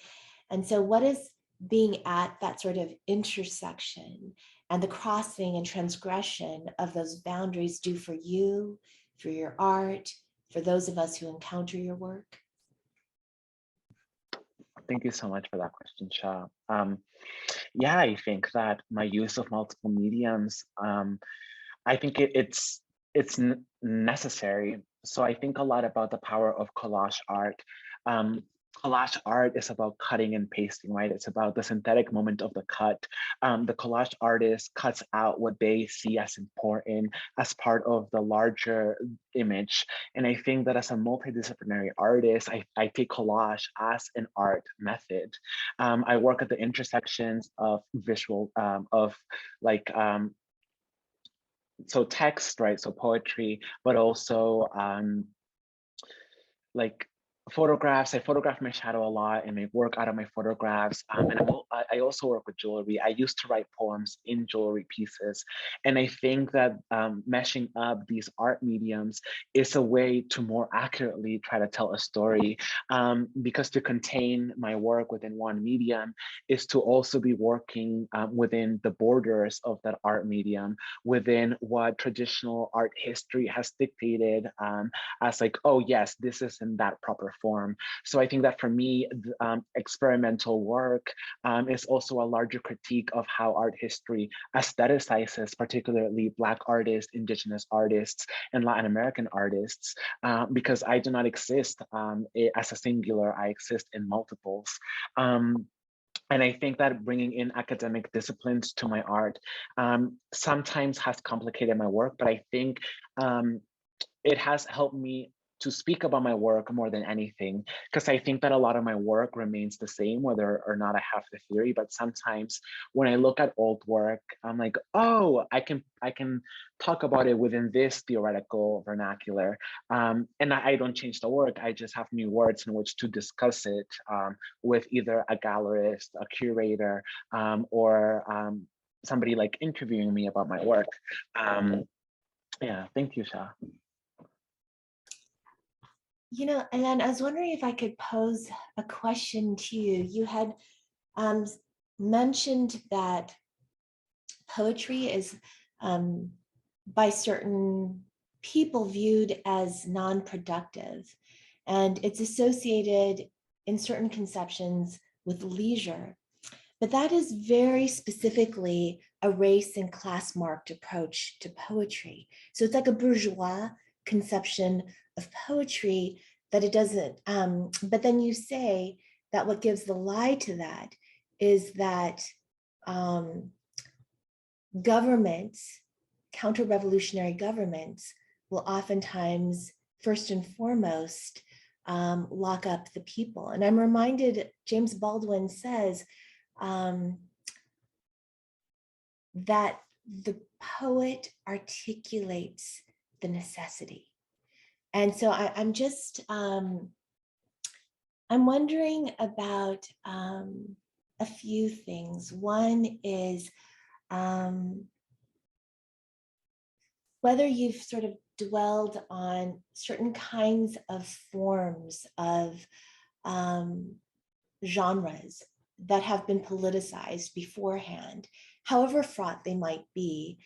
And so what is being at that sort of intersection and the crossing and transgression of those boundaries do for you, for your art, for those of us who encounter your work? Thank you so much for that question, Shah. Yeah, I think that my use of multiple mediums, I think it's necessary. So I think a lot about the power of collage art. Collage art is about cutting and pasting, right? It's about the synthetic moment of the cut. The collage artist cuts out what they see as important as part of the larger image. And I think that as a multidisciplinary artist, I take collage as an art method. I work at the intersections of visual, so text, right? So poetry, but also like photographs. I photograph my shadow a lot and I work out of my photographs. And I also work with jewelry. I used to write poems in jewelry pieces. And I think that meshing up these art mediums is a way to more accurately try to tell a story, because to contain my work within one medium is to also be working within the borders of that art medium, within what traditional art history has dictated as like, oh yes, this is in that proper form. So I think that for me, experimental work is also a larger critique of how art history aestheticizes, particularly Black artists, Indigenous artists, and Latin American artists, because I do not exist as a singular, I exist in multiples. And I think that bringing in academic disciplines to my art sometimes has complicated my work, but I think it has helped me to speak about my work more than anything, because I think that a lot of my work remains the same, whether or not I have the theory. But sometimes when I look at old work, I'm like, oh, I can talk about it within this theoretical vernacular. And I don't change the work, I just have new words in which to discuss it with either a gallerist, a curator, or somebody like interviewing me about my work. Yeah, thank you, Shah. And then I was wondering if I could pose a question to you. You had mentioned that poetry is by certain people viewed as non-productive, and it's associated in certain conceptions with leisure. But that is very specifically a race and class marked approach to poetry. So it's like a bourgeois conception of poetry that it doesn't, but then you say that what gives the lie to that is that governments, counter-revolutionary governments, will oftentimes, first and foremost, lock up the people. And I'm reminded, James Baldwin says that the poet articulates the necessity. And so I'm just, I'm wondering about a few things. One is whether you've sort of dwelled on certain kinds of forms of genres that have been politicized beforehand, however fraught they might be,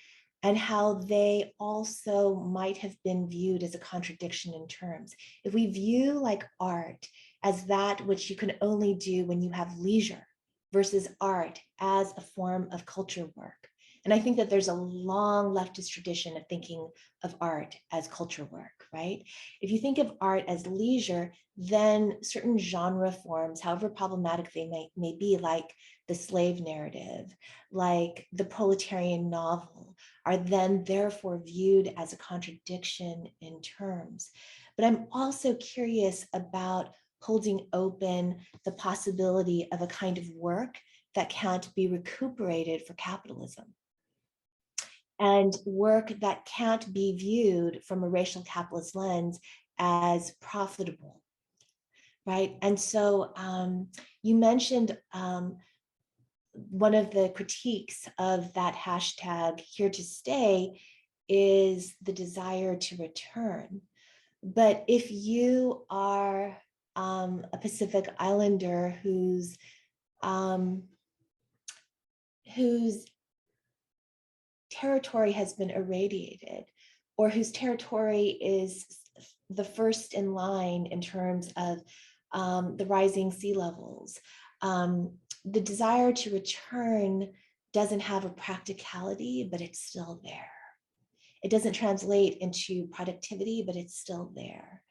and how they also might have been viewed as a contradiction in terms. If we view like art as that which you can only do when you have leisure versus art as a form of culture work. And I think that there's a long leftist tradition of thinking of art as culture work, right? If you think of art as leisure, then certain genre forms, however problematic they may be, like the slave narrative, like the proletarian novel, are then therefore viewed as a contradiction in terms. But I'm also curious about holding open the possibility of a kind of work that can't be recuperated for capitalism, and work that can't be viewed from a racial capitalist lens as profitable, right? And so you mentioned one of the critiques of that hashtag here to stay is the desire to return. But if you are a Pacific Islander whose territory has been irradiated, or whose territory is the first in line in terms of the rising sea levels, the desire to return doesn't have a practicality, but it's still there. It doesn't translate into productivity, but it's still there.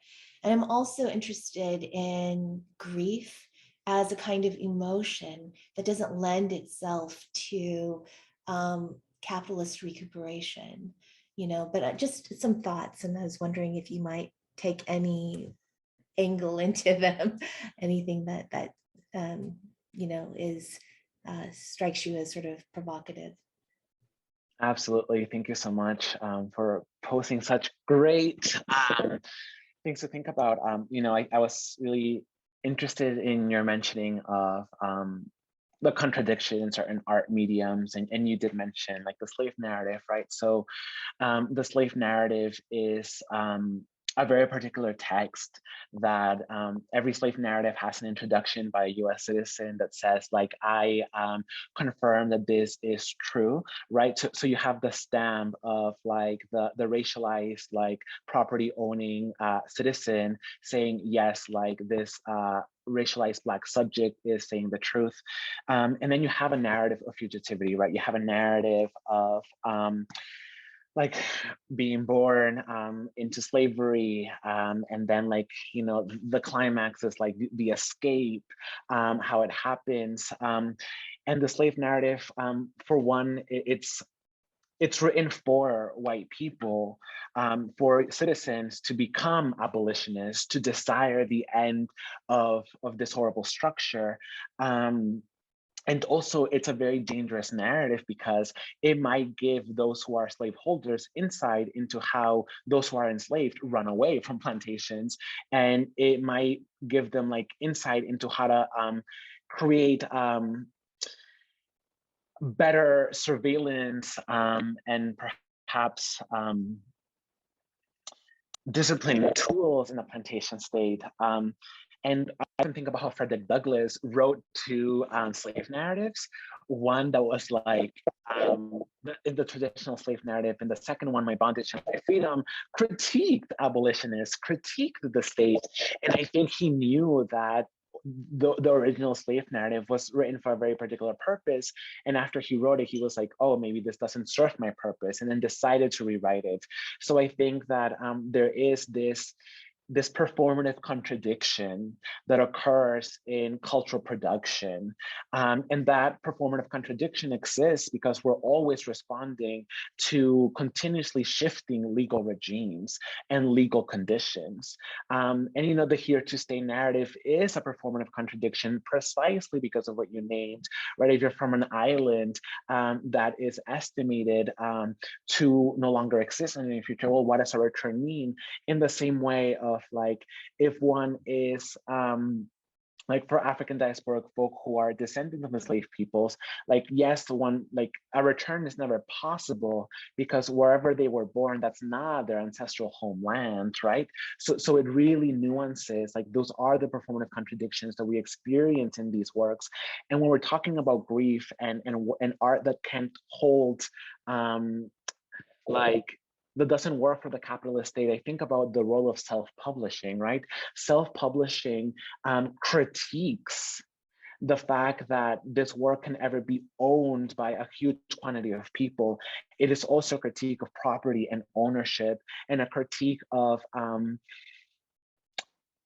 And I'm also interested in grief as a kind of emotion that doesn't lend itself to capitalist recuperation, you know, but just some thoughts. And I was wondering if you might take any angle into them, anything that you know, is strikes you as sort of provocative. Absolutely. Thank you so much for posting such great things to think about. You know, I was really interested in your mentioning of the contradiction in certain art mediums, and you did mention like the slave narrative, right? So the slave narrative is a very particular text that every slave narrative has an introduction by a US citizen that says like, I confirm that this is true, right? So you have the stamp of like the racialized like property owning citizen saying, yes, like this racialized Black subject is saying the truth. And then you have a narrative of fugitivity, right? You have a narrative of like being born into slavery, and then like, you know, the climax is like the escape, how it happens. And the slave narrative, for one, it's written for white people, for citizens to become abolitionists, to desire the end of this horrible structure. And also, it's a very dangerous narrative because it might give those who are slaveholders insight into how those who are enslaved run away from plantations. And it might give them like insight into how to create better surveillance and perhaps disciplining tools in a plantation state. And I often think about how Frederick Douglass wrote two slave narratives. One that was like the traditional slave narrative, and the second one, My Bondage and My Freedom, critiqued abolitionists, critiqued the state. And I think he knew that the original slave narrative was written for a very particular purpose. And after he wrote it, he was like, oh, maybe this doesn't serve my purpose, and then decided to rewrite it. So I think that there is this performative contradiction that occurs in cultural production. And that performative contradiction exists because we're always responding to continuously shifting legal regimes and legal conditions. And the here to stay narrative is a performative contradiction precisely because of what you named, right? If you're from an island that is estimated to no longer exist in the near future, well, what does a return mean? In the same way of like, if one is like for African diasporic folk who are descendants of enslaved peoples, like yes, a return is never possible because wherever they were born, that's not their ancestral homeland, right? So it really nuances, like those are the performative contradictions that we experience in these works. And when we're talking about grief and art that can't hold that doesn't work for the capitalist state, I think about the role of self-publishing, right? Self-publishing critiques the fact that this work can ever be owned by a huge quantity of people. It is also a critique of property and ownership, and a critique of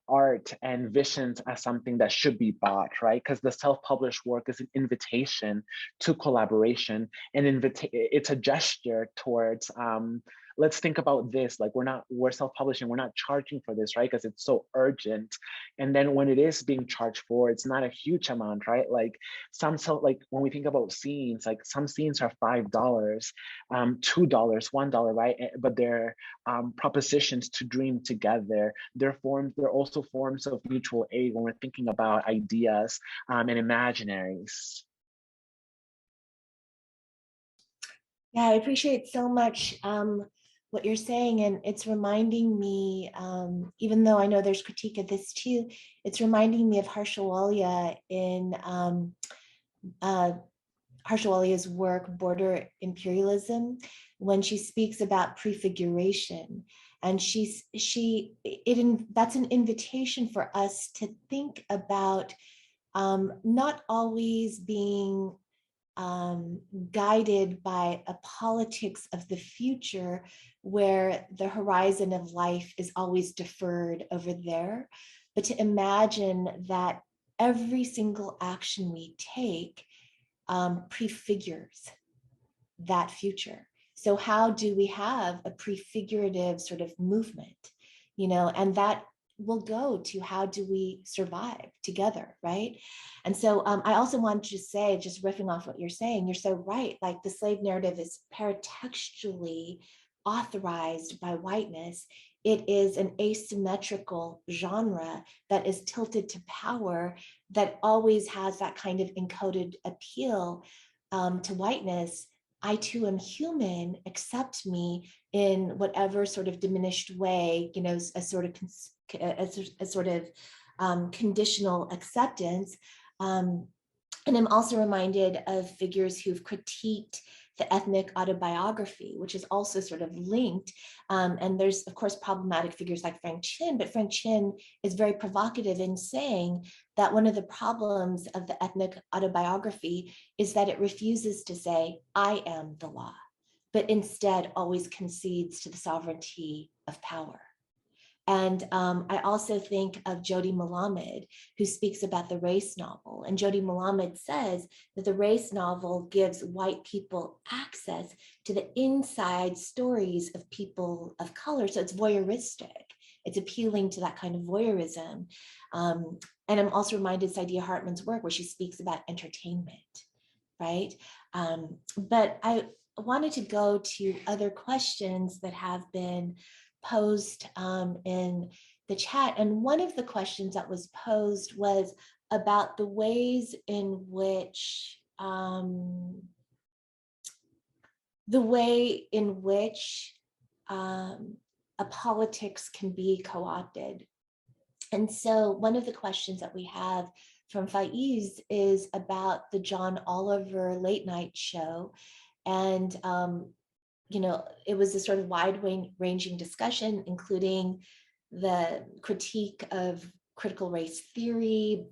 art and visions as something that should be bought, right? Because the self-published work is an invitation to collaboration, and it's a gesture towards let's think about this, like we're self-publishing, we're not charging for this, right? Because it's so urgent. And then when it is being charged for, it's not a huge amount, right? Like like when we think about scenes, like some scenes are $5, $2, $1, right? But they're propositions to dream together. They're also forms of mutual aid when we're thinking about ideas and imaginaries. Yeah, I appreciate so much what you're saying, and it's reminding me, even though I know there's critique of this too, it's reminding me of Harsha Walia in Harsha Walia's work, Border Imperialism, when she speaks about prefiguration. And that's an invitation for us to think about not always being guided by a politics of the future where the horizon of life is always deferred over there, but to imagine that every single action we take prefigures that future. So how do we have a prefigurative sort of movement, and that will go to how do we survive together, right? And so I also wanted to say, just riffing off what you're saying, you're so right, like the slave narrative is paratextually authorized by whiteness. It is an asymmetrical genre that is tilted to power, that always has that kind of encoded appeal to whiteness. I too am human, accept me in whatever sort of diminished way, a sort of conditional acceptance. And I'm also reminded of figures who've critiqued the ethnic autobiography, which is also sort of linked. And there's, of course, problematic figures like Frank Chin, but Frank Chin is very provocative in saying that one of the problems of the ethnic autobiography is that it refuses to say, I am the law, but instead always concedes to the sovereignty of power. And I also think of Jody Melamed, who speaks about the race novel. And Jody Melamed says that the race novel gives white people access to the inside stories of people of color. So it's voyeuristic. It's appealing to that kind of voyeurism. And I'm also reminded of Saidiya Hartman's work where she speaks about entertainment, right? But I wanted to go to other questions that have been posed in the chat. And one of the questions that was posed was about the ways in which a politics can be co-opted. And so one of the questions that we have from Faiz is about the John Oliver late night show. And it was a sort of wide-ranging discussion, including the critique of critical race theory,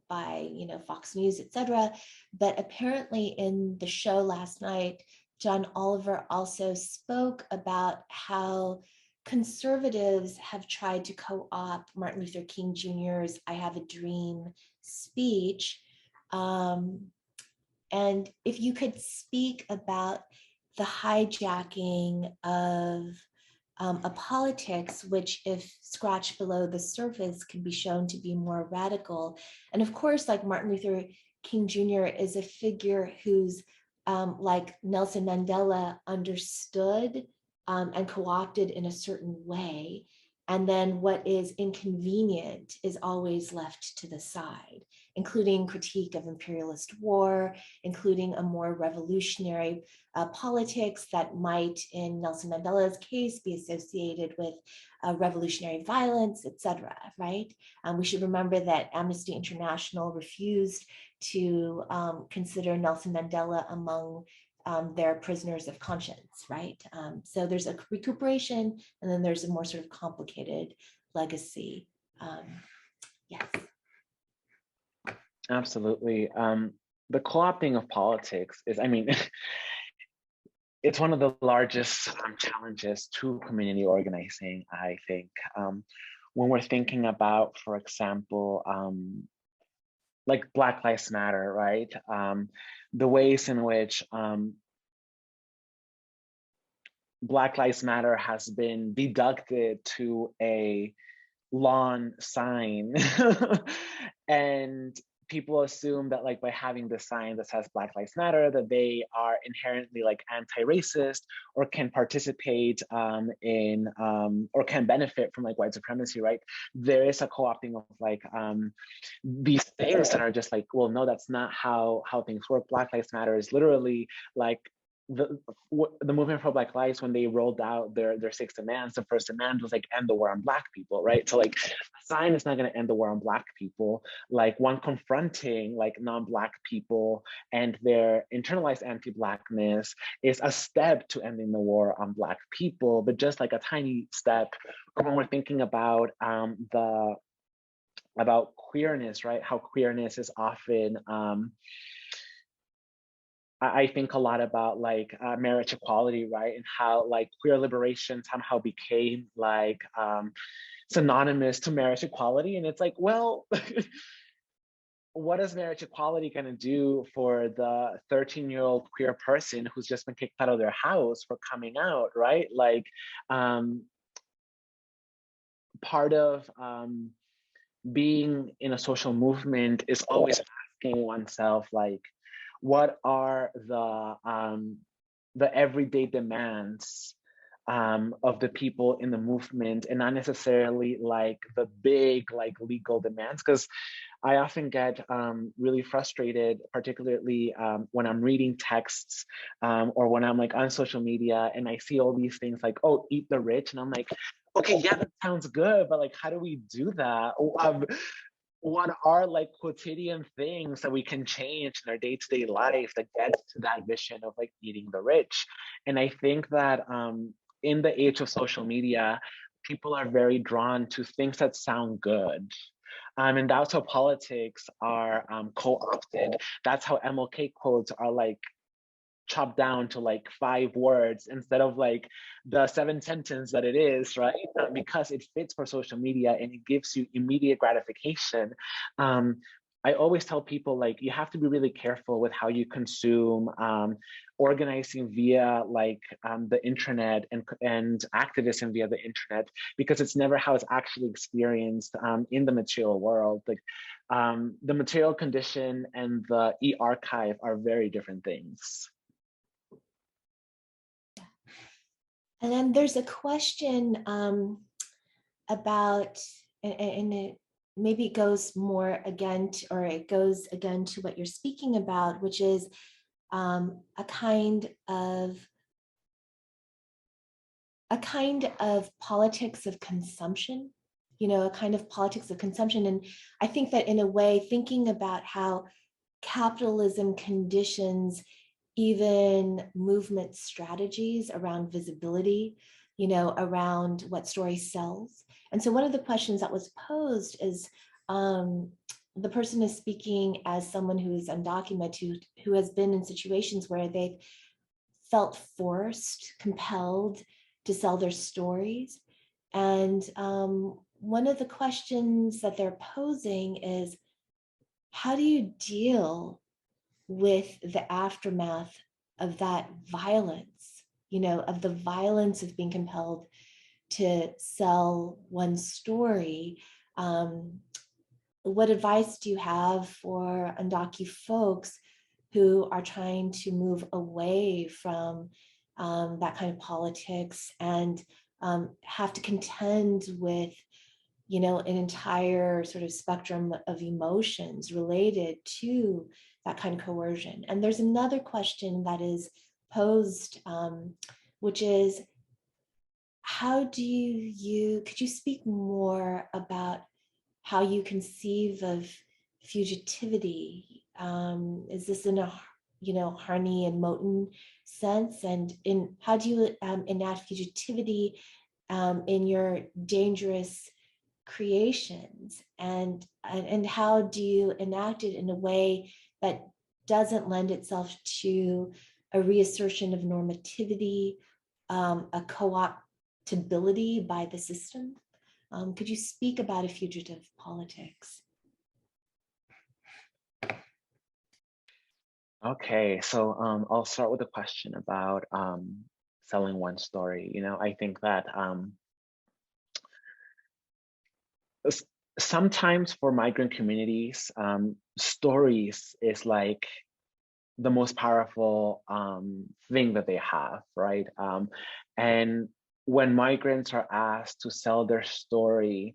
by, Fox News, etc. But apparently in the show last night, John Oliver also spoke about how conservatives have tried to co-opt Martin Luther King Jr.'s "I Have a Dream" speech. And if you could speak about the hijacking of a politics, which if scratched below the surface can be shown to be more radical. And of course, like Martin Luther King Jr. is a figure who's like Nelson Mandela understood and co-opted in a certain way. And then what is inconvenient is always left to the side, including critique of imperialist war, including a more revolutionary politics that might, in Nelson Mandela's case, be associated with revolutionary violence, etc. Right? We should remember that Amnesty International refused to consider Nelson Mandela among their prisoners of conscience, right? So there's a recuperation, and then there's a more sort of complicated legacy. Yes. Absolutely. The co-opting of politics is, it's one of the largest challenges to community organizing, I think. When we're thinking about, for example, like Black Lives Matter, right? The ways in which Black Lives Matter has been deducted to a lawn sign. And people assume that like by having the sign that says Black Lives Matter, that they are inherently like anti-racist or can participate in or can benefit from like white supremacy, right? There is a co-opting of like these things that are just like, well, no, that's not how things work. Black Lives Matter is literally like the movement for Black Lives, when they rolled out their 6 demands, the first demand was like end the war on Black people, right? So like a sign is not going to end the war on Black people. Like one confronting like non-Black people and their internalized anti-Blackness is a step to ending the war on Black people, but just like a tiny step when we're thinking about about queerness, right? How queerness is often I think a lot about like marriage equality, right? And how like queer liberation somehow became like synonymous to marriage equality. And it's like, well, what is marriage equality going to do for the 13-year-old queer person who's just been kicked out of their house for coming out, right? Like part of being in a social movement is always asking oneself, like, what are the everyday demands of the people in the movement, and not necessarily like the big like legal demands? Because I often get really frustrated, particularly when I'm reading texts or when I'm like on social media and I see all these things like, oh, eat the rich, and I'm like, okay, yeah, that sounds good, but like, how do we do that? What are like quotidian things that we can change in our day-to-day life that gets to that vision of like eating the rich? And I think that in the age of social media, people are very drawn to things that sound good. And that's how politics are co-opted. That's how MLK quotes are like chopped down to like 5 words instead of like the 7 sentence that it is, right? Because it fits for social media and it gives you immediate gratification. I always tell people like you have to be really careful with how you consume organizing via like the internet and activism via the internet, because it's never how it's actually experienced in the material world. Like the material condition and the e-archive are very different things. And then there's a question about, and it maybe goes more again to, or it goes again to what you're speaking about, which is a kind of politics of consumption, a kind of politics of consumption. And I think that in a way, thinking about how capitalism conditions even movement strategies around visibility, around what story sells, And so one of the questions that was posed is, the person is speaking as someone who is undocumented, who has been in situations where they've felt forced, compelled to sell their stories. And one of the questions that they're posing is, how do you deal with the aftermath of that violence, of the violence of being compelled to sell one's story? What advice do you have for undocu folks who are trying to move away from that kind of politics and have to contend with, an entire sort of spectrum of emotions related to that kind of coercion? And there's another question that is posed, which is, could you speak more about how you conceive of fugitivity? Is this in a, Harney and Moten sense? And how do you enact fugitivity in your dangerous creations? And how do you enact it in a way that doesn't lend itself to a reassertion of normativity, a co-optability by the system? Could you speak about a fugitive politics? Okay, so I'll start with a question about selling one story. I think that sometimes for migrant communities, stories is like the most powerful thing that they have, right? And when migrants are asked to sell their story,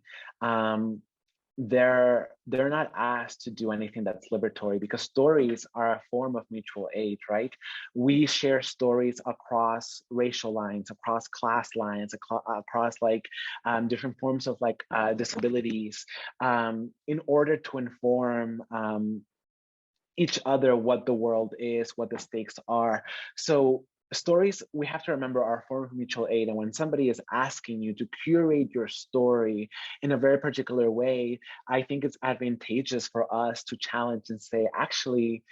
they're not asked to do anything that's liberatory, because stories are a form of mutual aid, right? We share stories across racial lines, across class lines, across like different forms of like disabilities, in order to inform each other what the world is, what the stakes are. So stories, we have to remember, are a form of mutual aid. And when somebody is asking you to curate your story in a very particular way, I think it's advantageous for us to challenge and say, actually,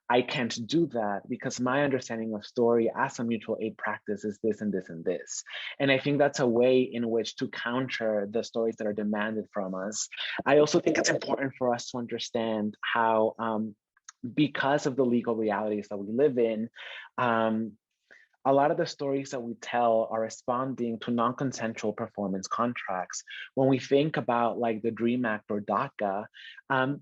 I can't do that because my understanding of story as a mutual aid practice is this and this and this. And I think that's a way in which to counter the stories that are demanded from us. I also think it's important for us to understand how, because of the legal realities that we live in, a lot of the stories that we tell are responding to non-consensual performance contracts. When we think about like the DREAM Act or DACA,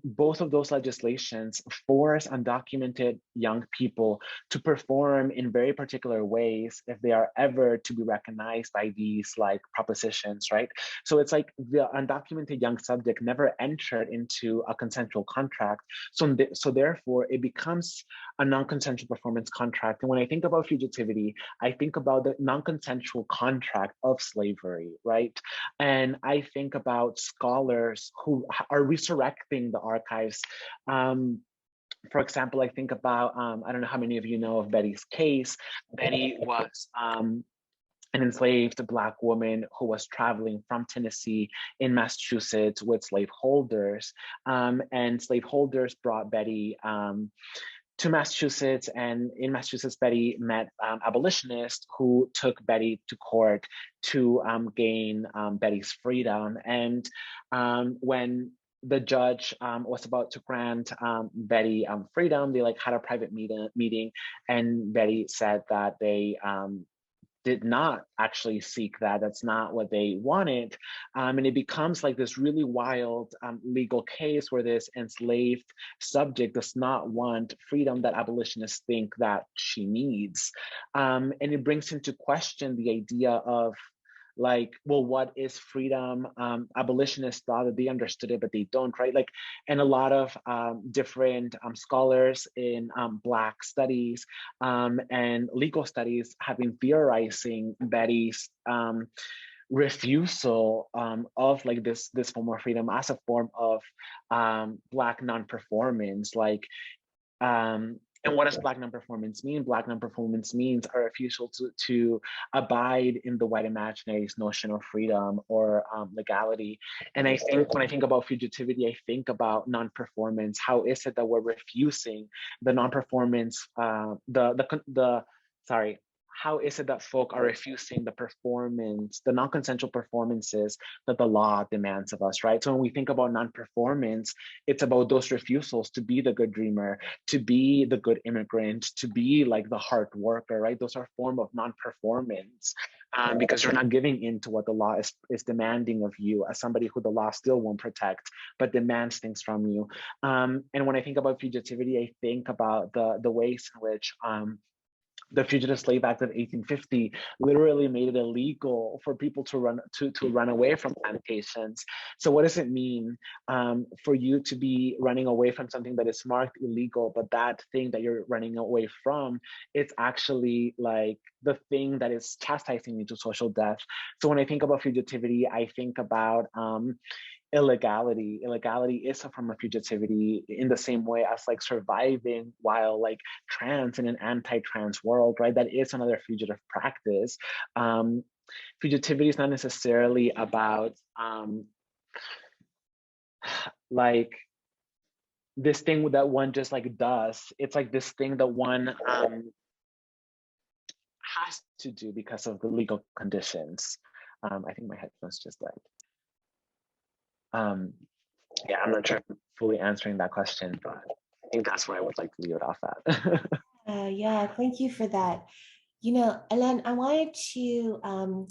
both of those legislations force undocumented young people to perform in very particular ways if they are ever to be recognized by these like propositions, right? So it's like the undocumented young subject never entered into a consensual contract. So therefore it becomes a non-consensual performance contract. And when I think about fugitivity, I think about the non-consensual contract of slavery, right? And I think about scholars who are resurrecting the archives. For example, I think about, I don't know how many of you know of Betty's case. Betty was an enslaved Black woman who was traveling from Tennessee in Massachusetts with slaveholders. And slaveholders brought Betty to Massachusetts, and in Massachusetts, Betty met abolitionists who took Betty to court to gain Betty's freedom. And when the judge was about to grant Betty freedom, they like had a private meeting, and Betty said that they did not actually seek that. That's not what they wanted. And it becomes like this really wild legal case where this enslaved subject does not want freedom that abolitionists think that she needs. And it brings into question the idea of like, well, what is freedom? Abolitionists thought that they understood it, but they don't, right? Like, and a lot of different scholars in Black studies and legal studies have been theorizing Betty's refusal of like this form of freedom as a form of Black non-performance. Like, And what does Black non-performance mean? Black non-performance means our refusal to abide in the white imaginary's notion of freedom or legality. And I think when I think about fugitivity, I think about non-performance. How is it that we're refusing the non-performance, how is it that folk are refusing the performance, the non-consensual performances that the law demands of us, right? So when we think about non-performance, it's about those refusals to be the good dreamer, to be the good immigrant, to be like the hard worker, right? Those are form of non-performance because you're not giving in to what the law is demanding of you as somebody who the law still won't protect, but demands things from you. And when I think about fugitivity, I think about the ways in which the Fugitive Slave Act of 1850 literally made it illegal for people to run away from plantations. So what does it mean for you to be running away from something that is marked illegal, but that thing that you're running away from, it's actually like the thing that is chastising you to social death. So when I think about fugitivity, I think about illegality. Illegality is a form of fugitivity in the same way as like surviving while like trans in an anti-trans world, right? That is another fugitive practice. Fugitivity is not necessarily about like this thing that one just like does. It's like this thing that one has to do because of the legal conditions. I think my headphones just died. Yeah, I'm not sure if I'm fully answering that question, but I think that's where I would like to leave it off at. Yeah, thank you for that. You know, Alan, I wanted to,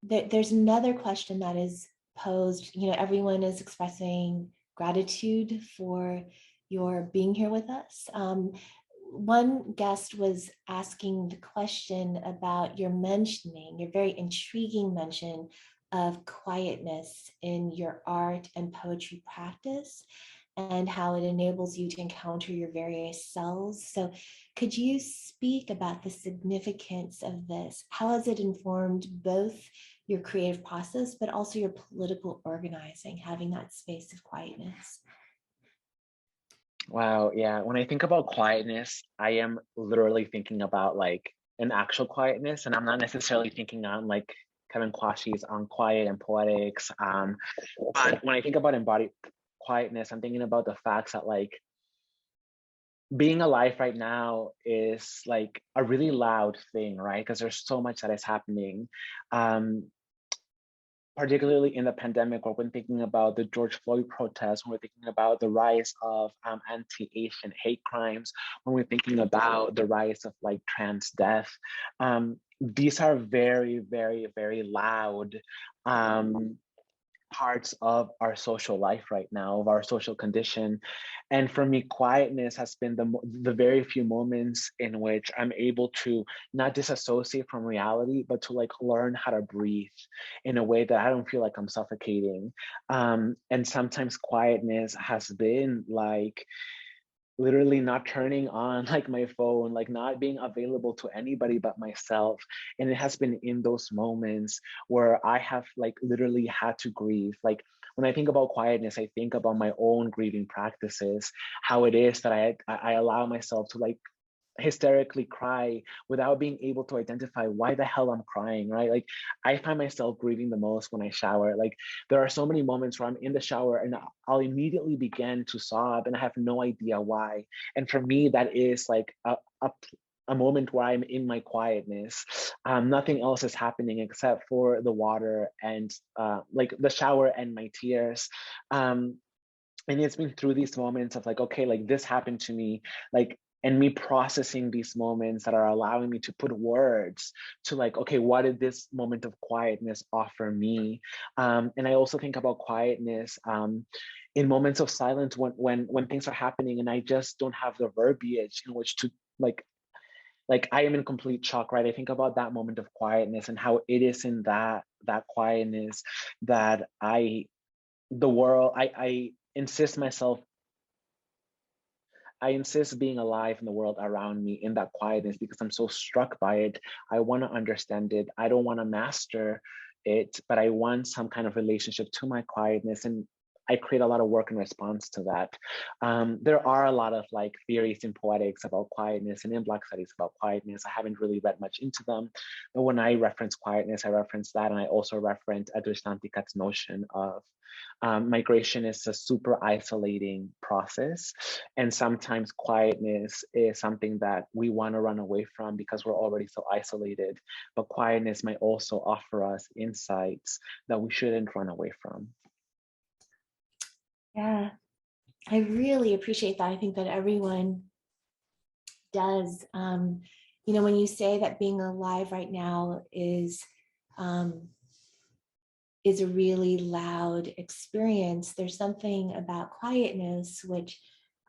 there's another question that is posed. You know, everyone is expressing gratitude for your being here with us. One guest was asking the question about your very intriguing mention of quietness in your art and poetry practice and how it enables you to encounter your various selves. So could you speak about the significance of this? How has it informed both your creative process, but also your political organizing, having that space of quietness? Wow, yeah. When I think about quietness, I am literally thinking about like an actual quietness, and I'm not necessarily thinking on like Kevin Quashie's on quiet and poetics. But when I think about embodied quietness, I'm thinking about the facts that like being alive right now is like a really loud thing, right? Because there's so much that is happening. Particularly in the pandemic, or when thinking about the George Floyd protests, when we're thinking about the rise of anti-Asian hate crimes, when we're thinking about the rise of like trans death, these are very, very, very loud parts of our social life right now, of our social condition. And for me, quietness has been the very few moments in which I'm able to not disassociate from reality, but to like learn how to breathe in a way that I don't feel like I'm suffocating. And sometimes quietness has been like literally not turning on like my phone, like not being available to anybody but myself. And it has been in those moments where I have like literally had to grieve. Like when I think about quietness, I think about my own grieving practices, how it is that I allow myself to like hysterically cry without being able to identify why the hell I'm crying, right? Like I find myself grieving the most when I shower. Like there are so many moments where I'm in the shower and I'll immediately begin to sob and I have no idea why. And for me, that is like a moment where I'm in my quietness. Nothing else is happening except for the water and like the shower and my tears. And it's been through these moments of like, okay, like this happened to me, like, and me processing these moments that are allowing me to put words to like, okay, what did this moment of quietness offer me? And I also think about quietness in moments of silence when things are happening and I just don't have the verbiage in which to like I am in complete shock, right? I think about that moment of quietness and how it is in that quietness that I insist being alive in the world around me in that quietness because I'm so struck by it. I want to understand it. I don't want to master it, but I want some kind of relationship to my quietness. And I create a lot of work in response to that. There are a lot of like theories in poetics about quietness and in Black studies about quietness. I haven't really read much into them, but when I reference quietness, I reference that, and I also reference Edward Stantikat's notion of migration is a super isolating process, and sometimes quietness is something that we want to run away from because we're already so isolated, but quietness might also offer us insights that we shouldn't run away from. Yeah, I really appreciate that. I think that everyone does. You know, when you say that being alive right now is a really loud experience, there's something about quietness which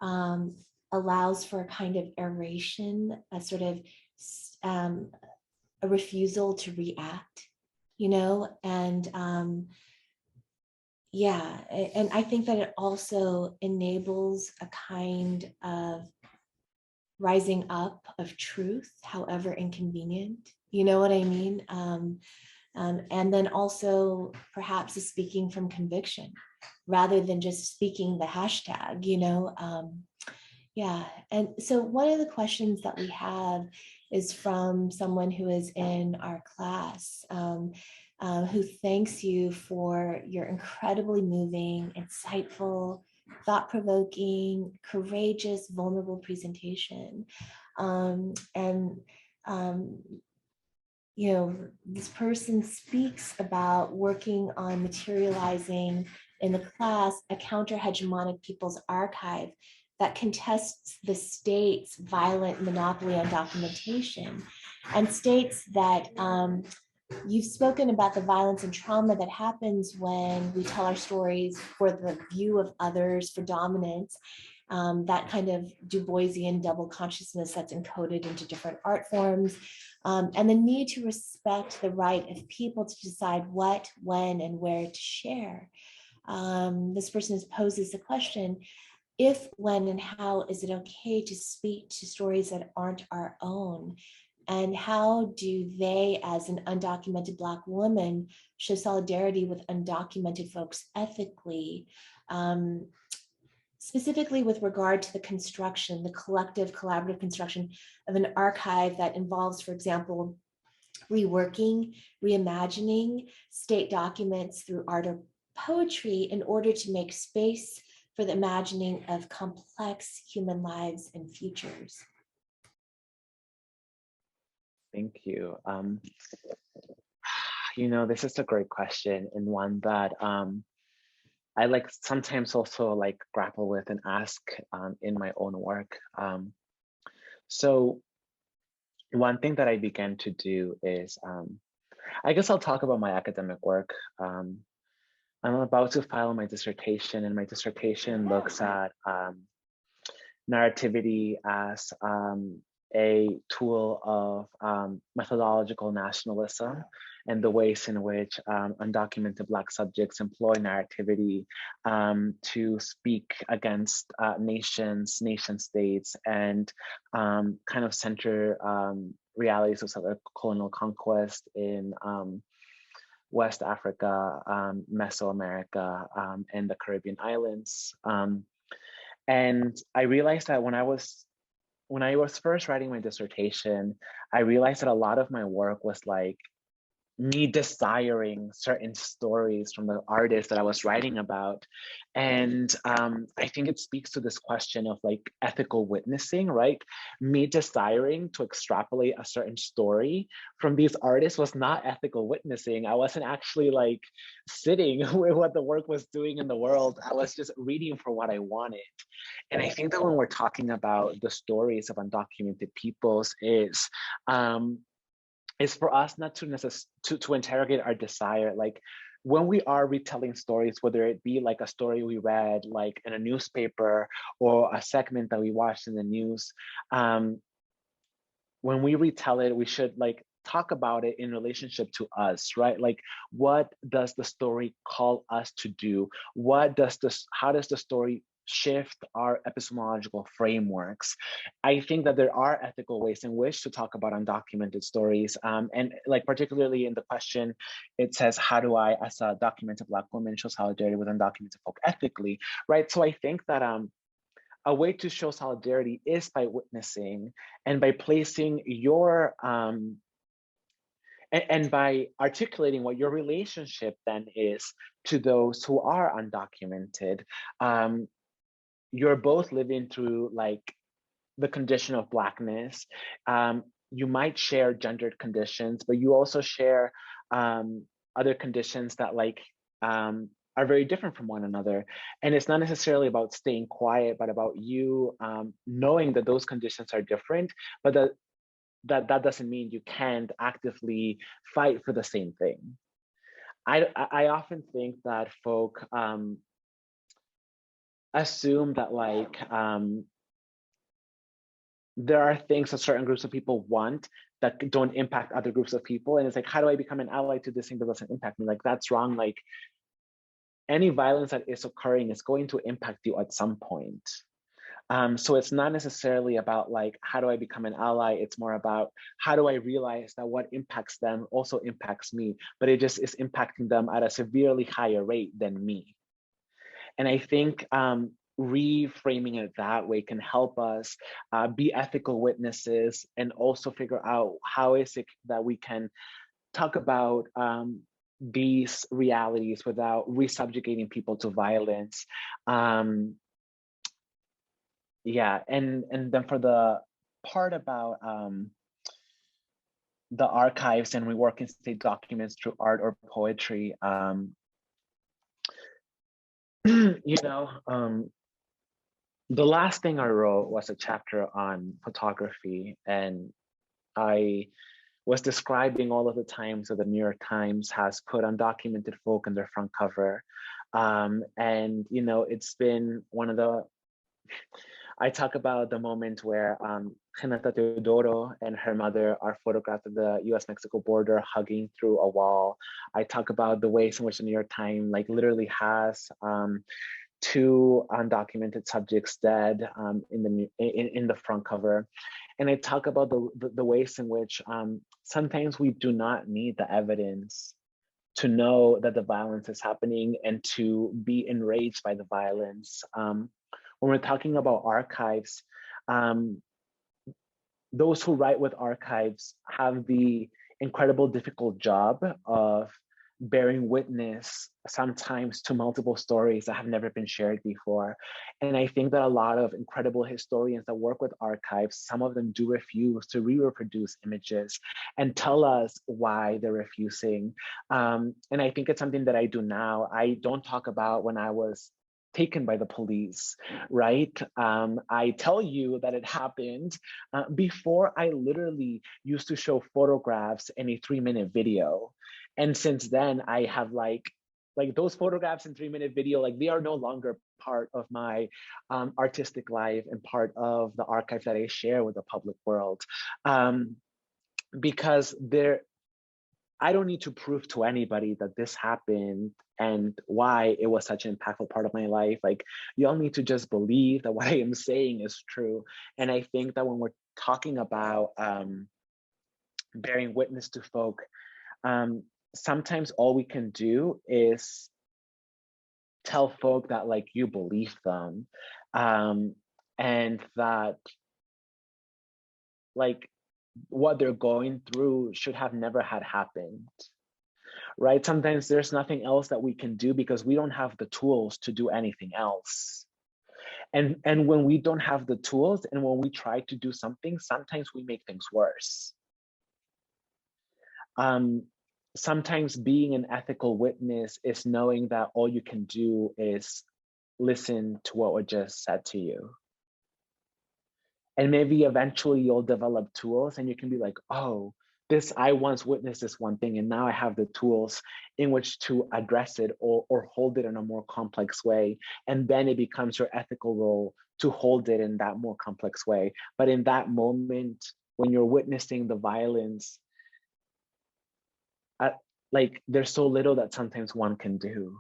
allows for a kind of aeration, a sort of a refusal to react, you know, and yeah, and I think that it also enables a kind of rising up of truth, however inconvenient, you know what I mean? And then also perhaps speaking from conviction rather than just speaking the hashtag, you know? Yeah, and so one of the questions that we have is from someone who is in our class, who thanks you for your incredibly moving, insightful, thought-provoking, courageous, vulnerable presentation. You know, this person speaks about working on materializing in the class a counter-hegemonic people's archive that contests the state's violent monopoly on documentation, and states that you've spoken about the violence and trauma that happens when we tell our stories for the view of others, for dominance, that kind of Du Boisian double consciousness that's encoded into different art forms, and the need to respect the right of people to decide what, when, and where to share. This person poses the question, if, when, and how is it okay to speak to stories that aren't our own? And how do they, as an undocumented Black woman, show solidarity with undocumented folks ethically, specifically with regard to the construction, the collective collaborative construction of an archive that involves, for example, reworking, reimagining state documents through art or poetry in order to make space for the imagining of complex human lives and futures? Thank you. You know, this is a great question, and one that I like sometimes also like grapple with and ask in my own work. So one thing that I began to do is, I guess I'll talk about my academic work. I'm about to file my dissertation, and my dissertation looks at narrativity as a tool of methodological nationalism and the ways in which undocumented Black subjects employ narrativity to speak against nations, nation states, and kind of center realities of colonial conquest in West Africa, Mesoamerica, and the Caribbean islands. And I realized that when I was first writing my dissertation, I realized that a lot of my work was like me desiring certain stories from the artists that I was writing about. And I think it speaks to this question of like ethical witnessing, right? Me desiring to extrapolate a certain story from these artists was not ethical witnessing. I wasn't actually like sitting with what the work was doing in the world. I was just reading for what I wanted. And I think that when we're talking about the stories of undocumented peoples is for us not to interrogate our desire. Like when we are retelling stories, whether it be like a story we read like in a newspaper or a segment that we watched in the news, when we retell it, we should like talk about it in relationship to us, right? Like what does the story call us to do? How does the story shift our epistemological frameworks. I think that there are ethical ways in which to talk about undocumented stories. And like particularly in the question, it says, how do I, as a documented Black woman, show solidarity with undocumented folk ethically, right? So I think that a way to show solidarity is by witnessing and by placing your, and by articulating what your relationship then is to those who are undocumented. You're both living through like the condition of Blackness. You might share gendered conditions, but you also share other conditions that like are very different from one another. And it's not necessarily about staying quiet, but about you knowing that those conditions are different, but that doesn't mean you can't actively fight for the same thing. I often think that folk assume that like there are things that certain groups of people want that don't impact other groups of people. And it's like, how do I become an ally to this thing that doesn't impact me? Like, that's wrong. Like, any violence that is occurring is going to impact you at some point. So it's not necessarily about like, how do I become an ally? It's more about how do I realize that what impacts them also impacts me, but it just is impacting them at a severely higher rate than me. And I think reframing it that way can help us be ethical witnesses and also figure out how is it that we can talk about these realities without resubjugating people to violence. Yeah, and then for the part about the archives and reworking state documents through art or poetry, you know, the last thing I wrote was a chapter on photography, and I was describing all of the times that the New York Times has put undocumented folk in their front cover. And, you know, it's been one of the, I talk about the moment where Renata Teodoro and her mother are photographed at the US-Mexico border hugging through a wall. I talk about the ways in which the New York Times like literally has two undocumented subjects dead in the front cover. And I talk about the ways in which sometimes we do not need the evidence to know that the violence is happening and to be enraged by the violence. When we're talking about archives, those who write with archives have the incredible difficult job of bearing witness sometimes to multiple stories that have never been shared before. And I think that a lot of incredible historians that work with archives, some of them do refuse to re-reproduce images and tell us why they're refusing. And I think it's something that I do now. I don't talk about when I was taken by the police, right? I tell you that it happened before I literally used to show photographs in a 3-minute video. And since then I have like those photographs in 3-minute video, like they are no longer part of my artistic life and part of the archive that I share with the public world. Because I don't need to prove to anybody that this happened and why it was such an impactful part of my life. Like, you all need to just believe that what I am saying is true. And I think that when we're talking about bearing witness to folk, sometimes all we can do is tell folk that like you believe them, and that like what they're going through should have never had happened, right? Sometimes there's nothing else that we can do because we don't have the tools to do anything else. And when we don't have the tools and when we try to do something, sometimes we make things worse. Sometimes being an ethical witness is knowing that all you can do is listen to what was just said to you. And maybe eventually you'll develop tools and you can be like, oh, I once witnessed this one thing and now I have the tools in which to address it or hold it in a more complex way. And then it becomes your ethical role to hold it in that more complex way. But in that moment, when you're witnessing the violence, like there's so little that sometimes one can do.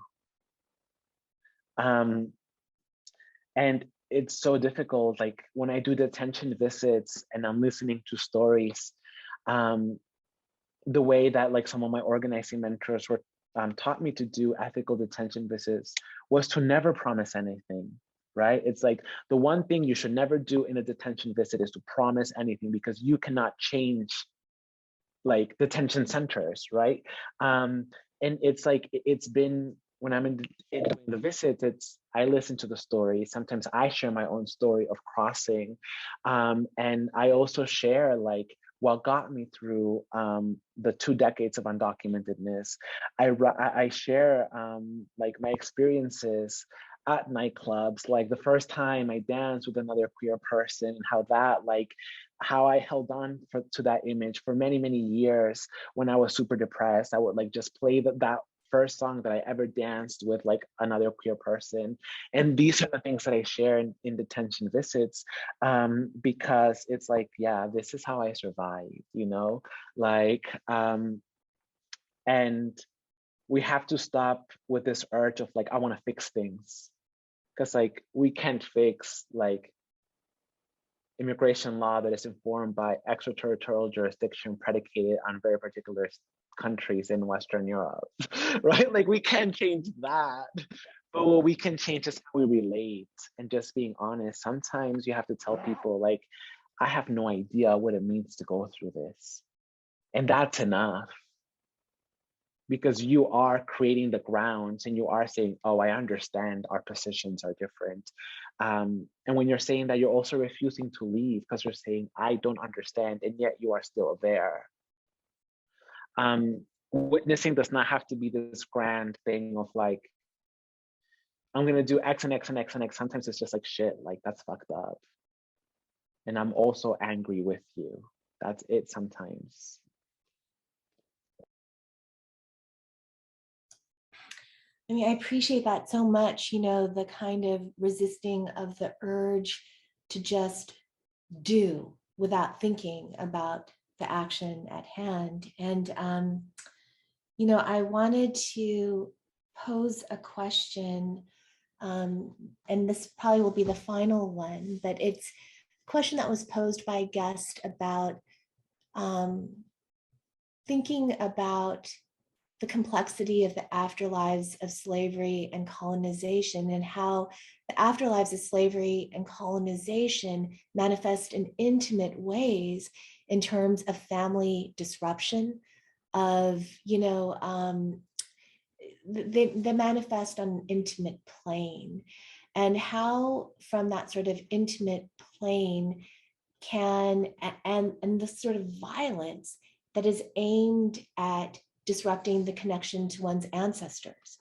And it's so difficult, like when I do detention visits and I'm listening to stories, the way that like some of my organizing mentors were taught me to do ethical detention visits was to never promise anything, right? It's like the one thing you should never do in a detention visit is to promise anything, because you cannot change like detention centers, right? And it's like, it's been, when I'm in the visits, it's, I listen to the story. Sometimes I share my own story of crossing. And I also share like what got me through the 2 decades of undocumentedness. I share like my experiences at nightclubs, like the first time I danced with another queer person, and how that, like, how I held on to that image for many, many years. When I was super depressed, I would like just play that first song that I ever danced with like another queer person. And these are the things that I share in detention visits, because it's like, yeah, this is how I survived, you know, like, and we have to stop with this urge of like, I want to fix things, because like we can't fix like immigration law that is informed by extraterritorial jurisdiction predicated on very particular countries in Western Europe, right? Like we can't change that, but what we can change is how we relate, and just being honest. Sometimes you have to tell people like, I have no idea what it means to go through this. And that's enough, because you are creating the grounds and you are saying, oh, I understand our positions are different. And when you're saying that, you're also refusing to leave because you're saying, I don't understand, and yet you are still there. Witnessing does not have to be this grand thing of like, I'm gonna do X and X and X and X. Sometimes it's just like, shit, like that's fucked up. And I'm also angry with you. That's it sometimes. I mean, I appreciate that so much, you know, the kind of resisting of the urge to just do without thinking about the action at hand. And, you know, I wanted to pose a question, and this probably will be the final one, but it's a question that was posed by a guest about thinking about the complexity of the afterlives of slavery and colonization, and how the afterlives of slavery and colonization manifest in intimate ways in terms of family disruption, of, you know, they manifest on an intimate plane, and how from that sort of intimate plane can, and the sort of violence that is aimed at disrupting the connection to one's ancestors.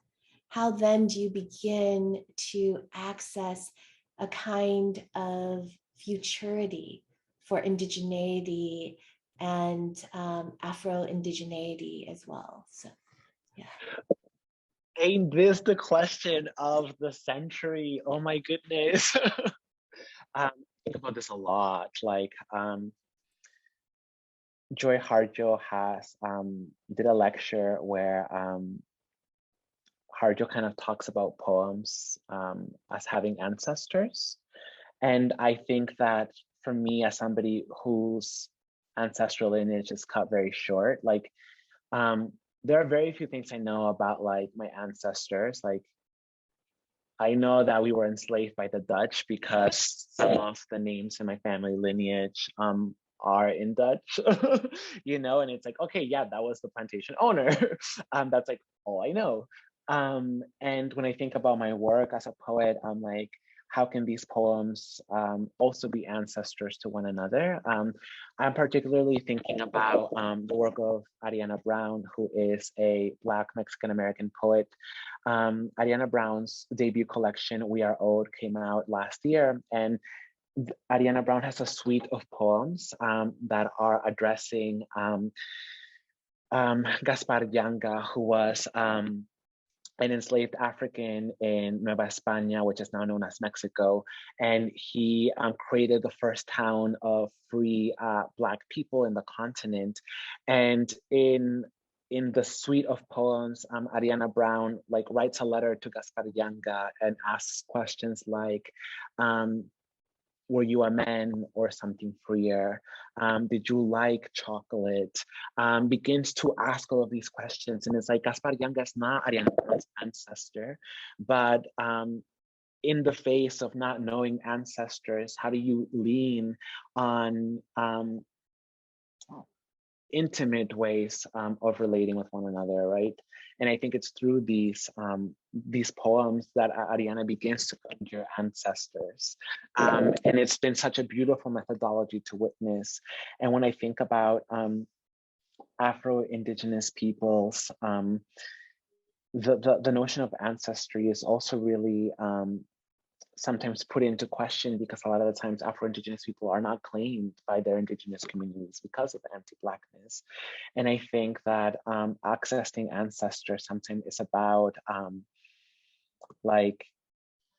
How then do you begin to access a kind of futurity for indigeneity and Afro-indigeneity as well? So, yeah. Ain't this the question of the century? Oh my goodness. I think about this a lot. Like, Joy Harjo has did a lecture where Harjo kind of talks about poems as having ancestors. And I think that for me, as somebody whose ancestral lineage is cut very short, like there are very few things I know about like my ancestors. Like I know that we were enslaved by the Dutch because some of the names in my family lineage are in Dutch, you know, and it's like, okay, yeah, that was the plantation owner. That's like all I know. And when I think about my work as a poet, I'm like, how can these poems also be ancestors to one another? I'm particularly thinking about the work of Ariana Brown, who is a Black Mexican-American poet. Ariana Brown's debut collection, We Are Owed, came out last year. And Ariana Brown has a suite of poems that are addressing Gaspar Yanga, who was an enslaved African in Nueva España, which is now known as Mexico. And he created the first town of free Black people in the continent. And in in the suite of poems, Ariana Brown like writes a letter to Gaspar Yanga and asks questions like, were you a man or something freer? Did you like chocolate? Begins to ask all of these questions. And it's like Gaspar Yanga is not Ariana Brown's ancestor, but in the face of not knowing ancestors, how do you lean on intimate ways of relating with one another, right? And I think it's through these poems that Ariana begins to conjure ancestors. And it's been such a beautiful methodology to witness. And when I think about Afro-Indigenous peoples, the notion of ancestry is also really sometimes put into question, because a lot of the times Afro-Indigenous people are not claimed by their Indigenous communities because of anti-Blackness. And I think that accessing ancestors sometimes is about like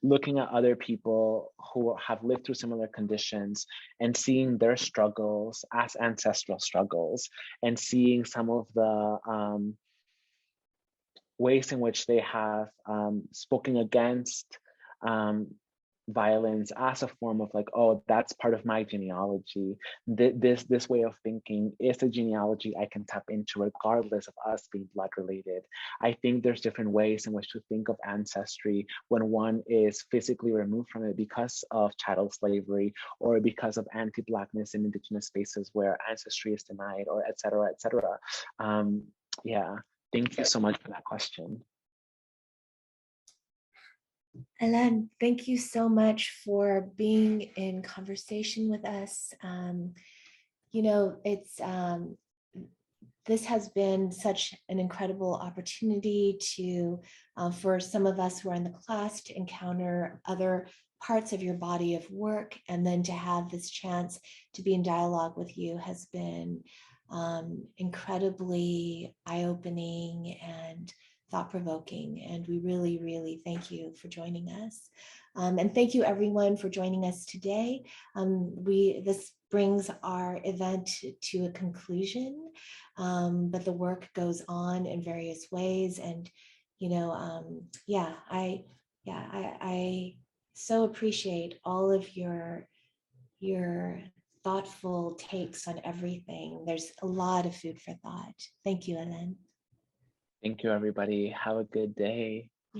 looking at other people who have lived through similar conditions and seeing their struggles as ancestral struggles, and seeing some of the ways in which they have spoken against violence as a form of like, oh, that's part of my genealogy. This way of thinking is a genealogy I can tap into regardless of us being blood related. I think there's different ways in which to think of ancestry when one is physically removed from it because of chattel slavery or because of anti-Blackness in Indigenous spaces where ancestry is denied, or et cetera, et cetera. Yeah, thank you so much for that question. Alan, thank you so much for being in conversation with us. You know, this has been such an incredible opportunity to, for some of us who are in the class, to encounter other parts of your body of work, and then to have this chance to be in dialogue with you has been incredibly eye-opening and thought-provoking, and we really, really thank you for joining us. And thank you everyone for joining us today. This brings our event to a conclusion, but the work goes on in various ways. And, you know, I so appreciate all of your thoughtful takes on everything. There's a lot of food for thought. Thank you, Alan. Thank you, everybody. Have a good day.